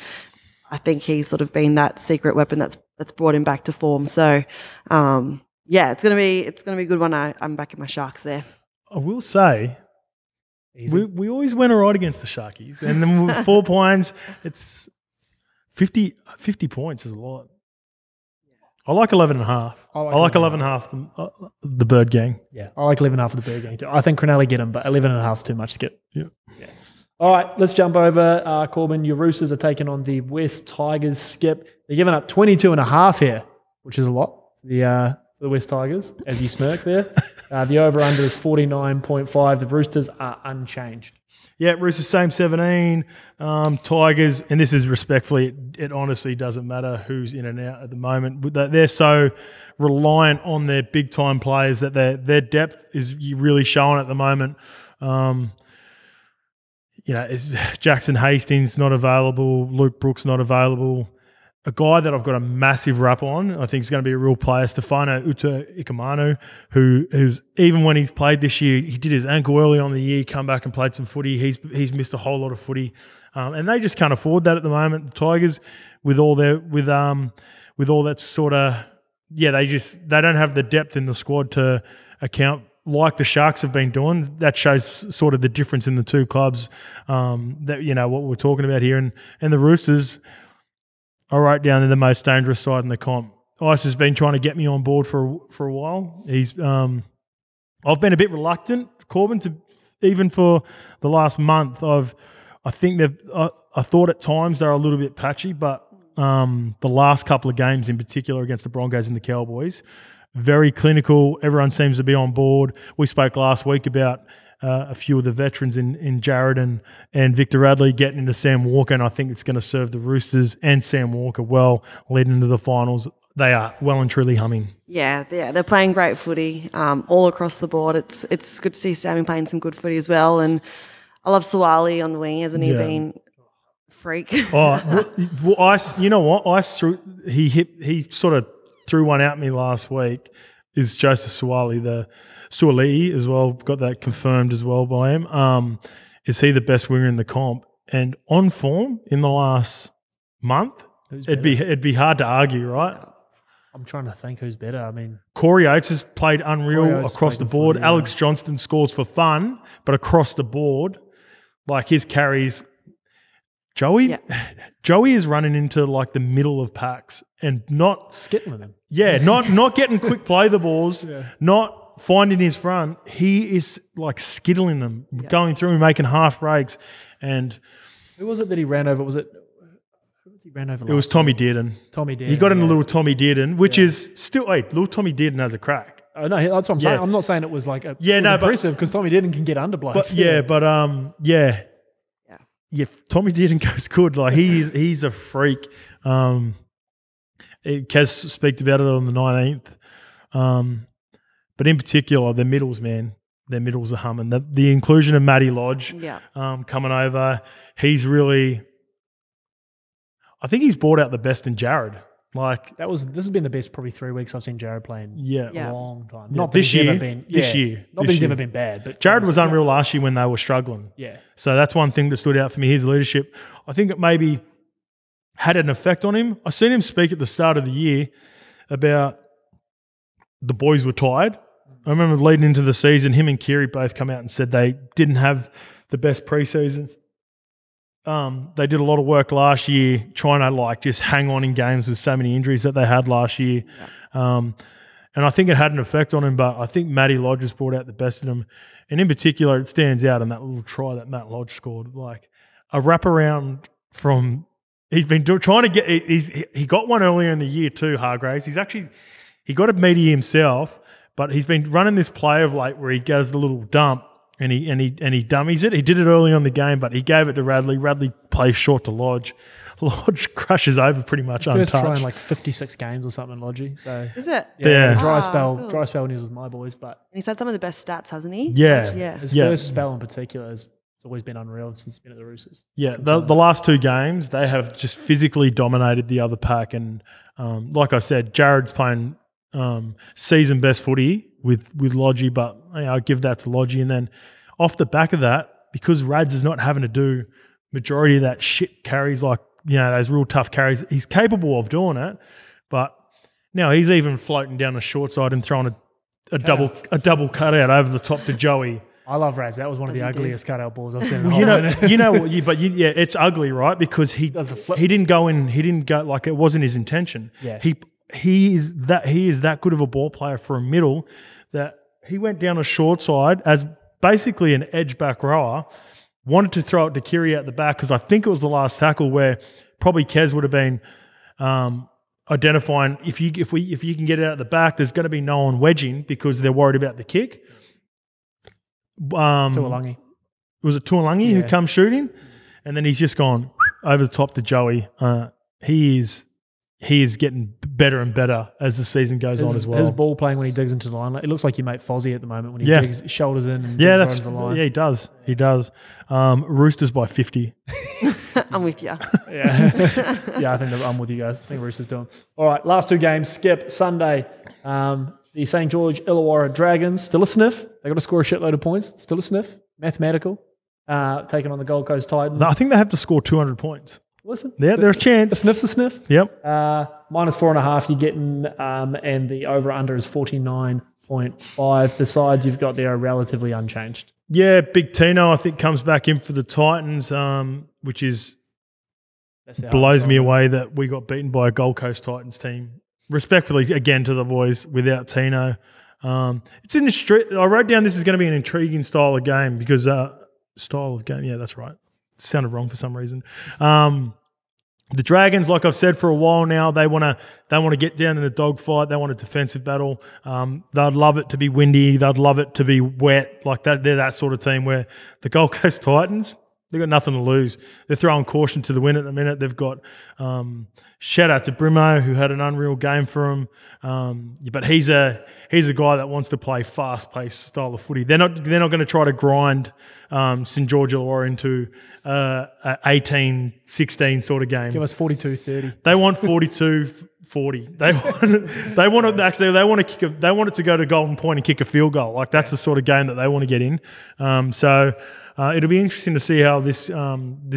I think he's sort of been that secret weapon that's brought him back to form. So, it's gonna be a good one. I'm backing my Sharks there. I will say, we always went all right against the Sharkies, and then with 4 points, it's 50 points is a lot. I like 11.5. I like 11.5 the Bird Gang. Yeah, I like 11.5 of the Bird Gang too. I think Cronelli get him, but 11.5 is too much, Skip. Yeah. All right, let's jump over. Corban, your Roosters are taking on the West Tigers. Skip, they're giving up 22.5 here, which is a lot for the West Tigers, as you smirk there. The over-under is 49.5. The Roosters are unchanged. Yeah, Roosters same 17. Tigers, and this is respectfully, it honestly doesn't matter who's in and out at the moment. They're so reliant on their big-time players that their depth is really showing at the moment. Is Jackson Hastings not available? Luke Brooks not available? A guy that I've got a massive rap on, I think is going to be a real player, Stefano Uta-Ikamanu, who's even when he's played this year, he did his ankle early on the year, come back and played some footy. He's missed a whole lot of footy, and they just can't afford that at the moment. The Tigers, with all that sort of they don't have the depth in the squad to account like the Sharks have been doing. That shows sort of the difference in the two clubs. That what we're talking about here, and the Roosters. I wrote down they're the most dangerous side in the comp. Ice has been trying to get me on board for a while. I've been a bit reluctant, Corban, to even for the last month. I thought at times they're a little bit patchy, but the last couple of games in particular against the Broncos and the Cowboys, very clinical. Everyone seems to be on board. We spoke last week about a few of the veterans in Jared and Victor Radley getting into Sam Walker, and I think it's going to serve the Roosters and Sam Walker well leading into the finals. They are well and truly humming. Yeah, they're playing great footy all across the board. It's good to see Sammy playing some good footy as well, and I love Suwali on the wing. Hasn't he been a freak? You know what? He sort of threw one at me last week. Is Joseph Suwali, the Suwali as well, got that confirmed as well by him. Is he the best winger in the comp? And on form in the last month, it'd be hard to argue, right? I'm trying to think who's better. I mean, Corey Oates has played unreal across the board. Footy, Alex Johnston scores for fun, but across the board, like his carries, Joey is running into like the middle of packs and not skittling them. Yeah, not getting quick play the balls, not finding his front. He is like skittling them, going through and making half breaks. And who was it that he ran over? Was it? He ran over. It was Tommy Dearden. He got in a little Tommy Dearden, which is still little Tommy Dearden has a crack. Oh, no, that's what I'm saying. I'm not saying it was like impressive because Tommy Dearden can get under blokes. Tommy Dearden goes good. Like he's a freak. Kez speaks about it on the 19th. But in particular, their middles, man. Their middles are humming. The inclusion of Matty Lodge coming over, he's really... I think he's brought out the best in Jared. Like this has been the best probably 3 weeks I've seen Jared playing. A long time. Yeah. Not this year. This year. Not that he's ever been bad, but Jared was unreal last year when they were struggling. Yeah. So that's one thing that stood out for me. His leadership. I think it maybe had an effect on him. I seen him speak at the start of the year about the boys were tired. I remember leading into the season, him and Kiri both come out and said they didn't have the best preseason. They did a lot of work last year trying to just hang on in games with so many injuries that they had last year. And I think it had an effect on him, but I think Matty Lodge has brought out the best in him. And in particular, it stands out in that little try that Matt Lodge scored. Like a wraparound from – he's been trying to get – he got one earlier in the year too, Hargraves. He got a meaty himself, but he's been running this play of late where he goes the little dump. And he dummies it. He did it early on the game, but he gave it to Radley. Radley plays short to Lodge. Lodge crushes over pretty much untouched. First try in like 56 games or something, Lodgy. So is it? Yeah. Dry spell when he was with my boys, but he's had some of the best stats, hasn't he? Yeah. His first spell in particular is It's always been unreal since he's been at the Roosters. Yeah, the last 2 games, they have just physically dominated the other pack. And like I said, Jared's playing season best footy with Lodgy, but I give that to Lodgy. And then off the back of that, because Rads is not having to do majority of that shit carries, like, those real tough carries, he's capable of doing it. But now he's even floating down the short side and throwing a double cutout over the top to Joey. I love Rads. That was one of the ugliest cutout balls I've seen in the whole it's ugly, right? Because he didn't go in. He didn't go, like, it wasn't his intention. Yeah. He is that good of a ball player for a middle that he went down a short side as basically an edge back rower, wanted to throw it to Kiri at the back because I think it was the last tackle where probably Kez would have been identifying if you can get it out the back, there's going to be no one wedging because they're worried about the kick. Tualangi. Was it Tualangi who come shooting? And then he's just gone over the top to Joey. He is getting better and better as the season goes on as well. His ball playing when he digs into the line, it looks like your mate Fozzie at the moment when he digs shoulders in and digs right into the line. Yeah, he does. He does. Roosters by 50. I'm with you. Yeah, I think I'm with you guys. I think Roosters doing. All right, last 2 games. Skip Sunday. The St. George Illawarra Dragons, still a sniff. They got to score a shitload of points. Still a sniff. Mathematical. Taking on the Gold Coast Titans. I think they have to score 200 points. Listen. Yeah, there's a chance. A sniff's a sniff. Yep. -4.5 you're getting, and the over-under is 49.5. The sides you've got there are relatively unchanged. Yeah, Big Tino, I think, comes back in for the Titans, which is blows me away that we got beaten by a Gold Coast Titans team. Respectfully, again, to the boys, without Tino. It's in the I wrote down this is going to be an intriguing style of game because style of game, yeah, that's right. It sounded wrong for some reason. The Dragons, like I've said for a while now, they want to get down in a dogfight. They want a defensive battle. They'd love it to be windy. They'd love it to be wet like that. They're that sort of team where the Gold Coast Titans, they've got nothing to lose. They're throwing caution to the wind at the minute. They've got shout out to Brimo, who had an unreal game for him. But he's a guy that wants to play fast-paced style of footy. They're not going to try to grind St. George Illawarra into an 18-16 sort of game. Give us 42-30. They want 42-40. They want it to go to Golden Point and kick a field goal. Like that's the sort of game that they want to get in. It'll be interesting to see how this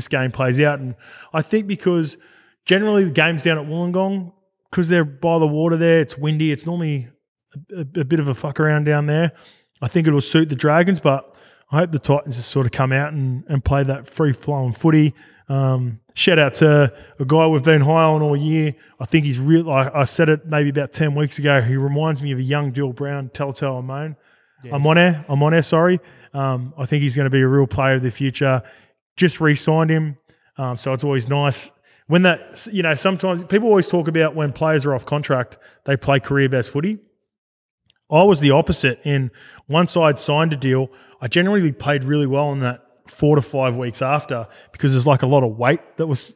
game plays out. And I think because generally the games down at Wollongong, because they're by the water there, it's windy. It's normally a bit of a fuck around down there. I think it'll suit the Dragons, but I hope the Titans just sort of come out and play that free-flowing footy. Shout out to a guy we've been high on all year. I think he's real. I said it maybe about 10 weeks ago. He reminds me of a young Dill Brown, Telltale Amone. Yes. I'm on air, sorry. I think he's going to be a real player of the future. Just re-signed him, so it's always nice. When that, sometimes people always talk about when players are off contract, they play career best footy. I was the opposite. In once I'd signed a deal, I generally played really well in that 4 to 5 weeks after because there's like a lot of weight that was,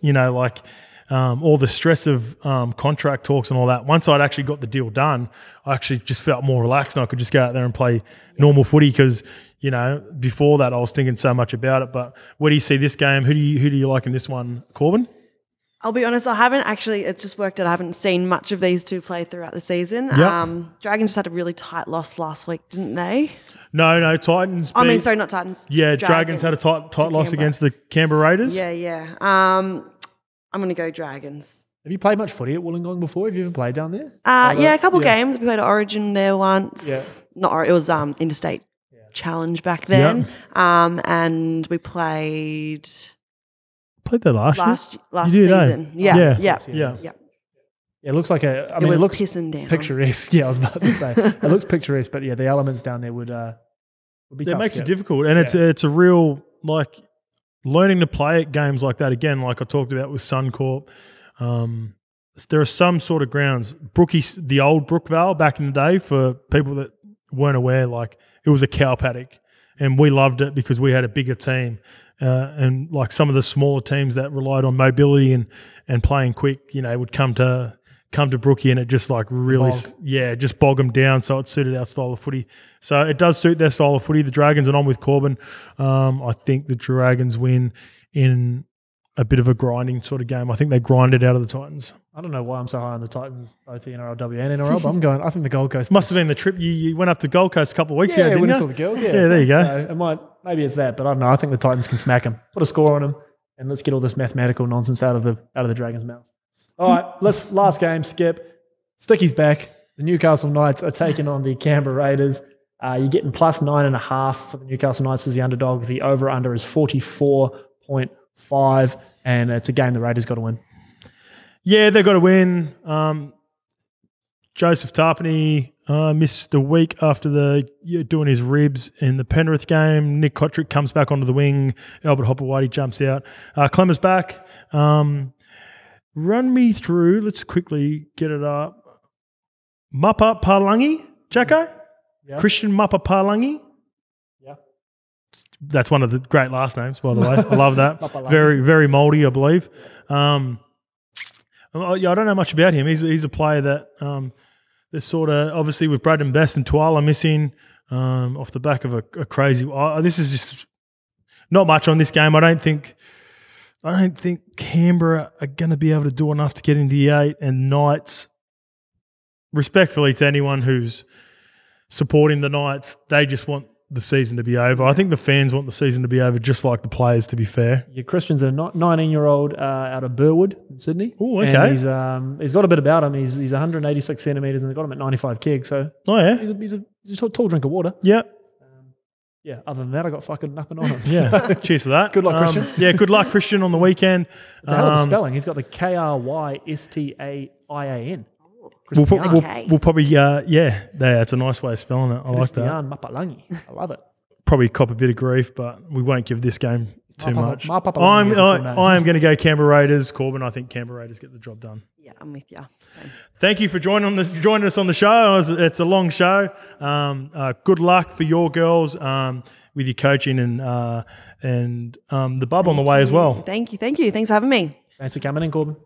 all the stress of contract talks and all that. Once I'd actually got the deal done, I actually just felt more relaxed and I could just go out there and play normal footy because, before that I was thinking so much about it. But where do you see this game? Who do you like in this one, Corban? I'll be honest, I haven't actually, it's just worked out, I haven't seen much of these two play throughout the season. Yep. Dragons just had a really tight loss last week, didn't they? No, Titans. Sorry, not Titans. Yeah, Dragons had a tight loss against the Canberra Raiders. Yeah. I'm going to go Dragons. Have you played much footy at Wollongong before? Have you ever played down there? A couple games. We played at Origin there once. Yeah. It was Interstate Challenge back then. Yep. And we played that last season. Yeah. It looks like it looks pissing down. Picturesque. Yeah, I was about to say. It looks picturesque, but the elements down there would be tough. It makes it difficult. And it's a real, learning to play at games like that, again, like I talked about with Suncorp. There are some sort of grounds. The old Brookvale back in the day, for people that weren't aware, it was a cow paddock. And we loved it because we had a bigger team. And some of the smaller teams that relied on mobility and playing quick, would come to come to Brookie and it just like really, just bog them down. So it suited our style of footy. So it does suit their style of footy, the Dragons, and I'm with Corban. I think the Dragons win in a bit of a grinding sort of game. I think they grinded out of the Titans. I don't know why I'm so high on the Titans, both the NRLW and NRL, but I'm going, I think the Gold Coast. Must have been the trip. You went up to Gold Coast a couple of weeks ago, didn't when you? I saw the girls, Yeah, there you go. So maybe it's that, but I don't know. I think the Titans can smack them. Put a score on them, and let's get all this mathematical nonsense out of the Dragons' mouths. All right, last game, Skip. Sticky's back. The Newcastle Knights are taking on the Canberra Raiders. You're getting plus 9.5 for the Newcastle Knights as the underdog. The over-under is 44.5, and it's a game the Raiders got to win. Yeah, they've got to win. Joseph Tarpany missed a week after doing his ribs in the Penrith game. Nick Kotrick comes back onto the wing. Albert Hopewadi jumps out. Clemmer's back. Run me through. Let's quickly get it up. Mapa Palangi, Jacko? Yeah. Christian Mapa Palangi? Yeah. That's one of the great last names, by the way. I love that. Very, very mouldy, I believe. I don't know much about him. He's a player that there's sort of, obviously with Braden Best and Tuala missing off the back of a crazy. This is just not much on this game. I don't think Canberra are going to be able to do enough to get into the 8, and Knights, respectfully to anyone who's supporting the Knights, they just want the season to be over. I think the fans want the season to be over, just like the players, to be fair. Yeah, Christian's a 19-year-old out of Burwood in Sydney. Oh, okay. And he's got a bit about him. He's 186 centimetres and they've got him at 95 kg. So he's a tall drink of water. Yeah. Other than that, I got fucking nothing on him. Yeah, cheers for that. Good luck, Christian. Yeah, good luck, Christian, on the weekend. It's a hell of a spelling. He's got the Krystaian. We'll probably, it's a nice way of spelling it. I like that. Mapalangi. I love it. Probably cop a bit of grief, but we won't give this game too much. I am going to go Canberra Raiders. Corban, I think Canberra Raiders get the job done. Yeah, I'm with you. Thank you for joining us on the show. It's a long show. Good luck for your girls with your coaching and the bub on the way as well. Thank you. Thanks for having me. Thanks for coming in, Corban.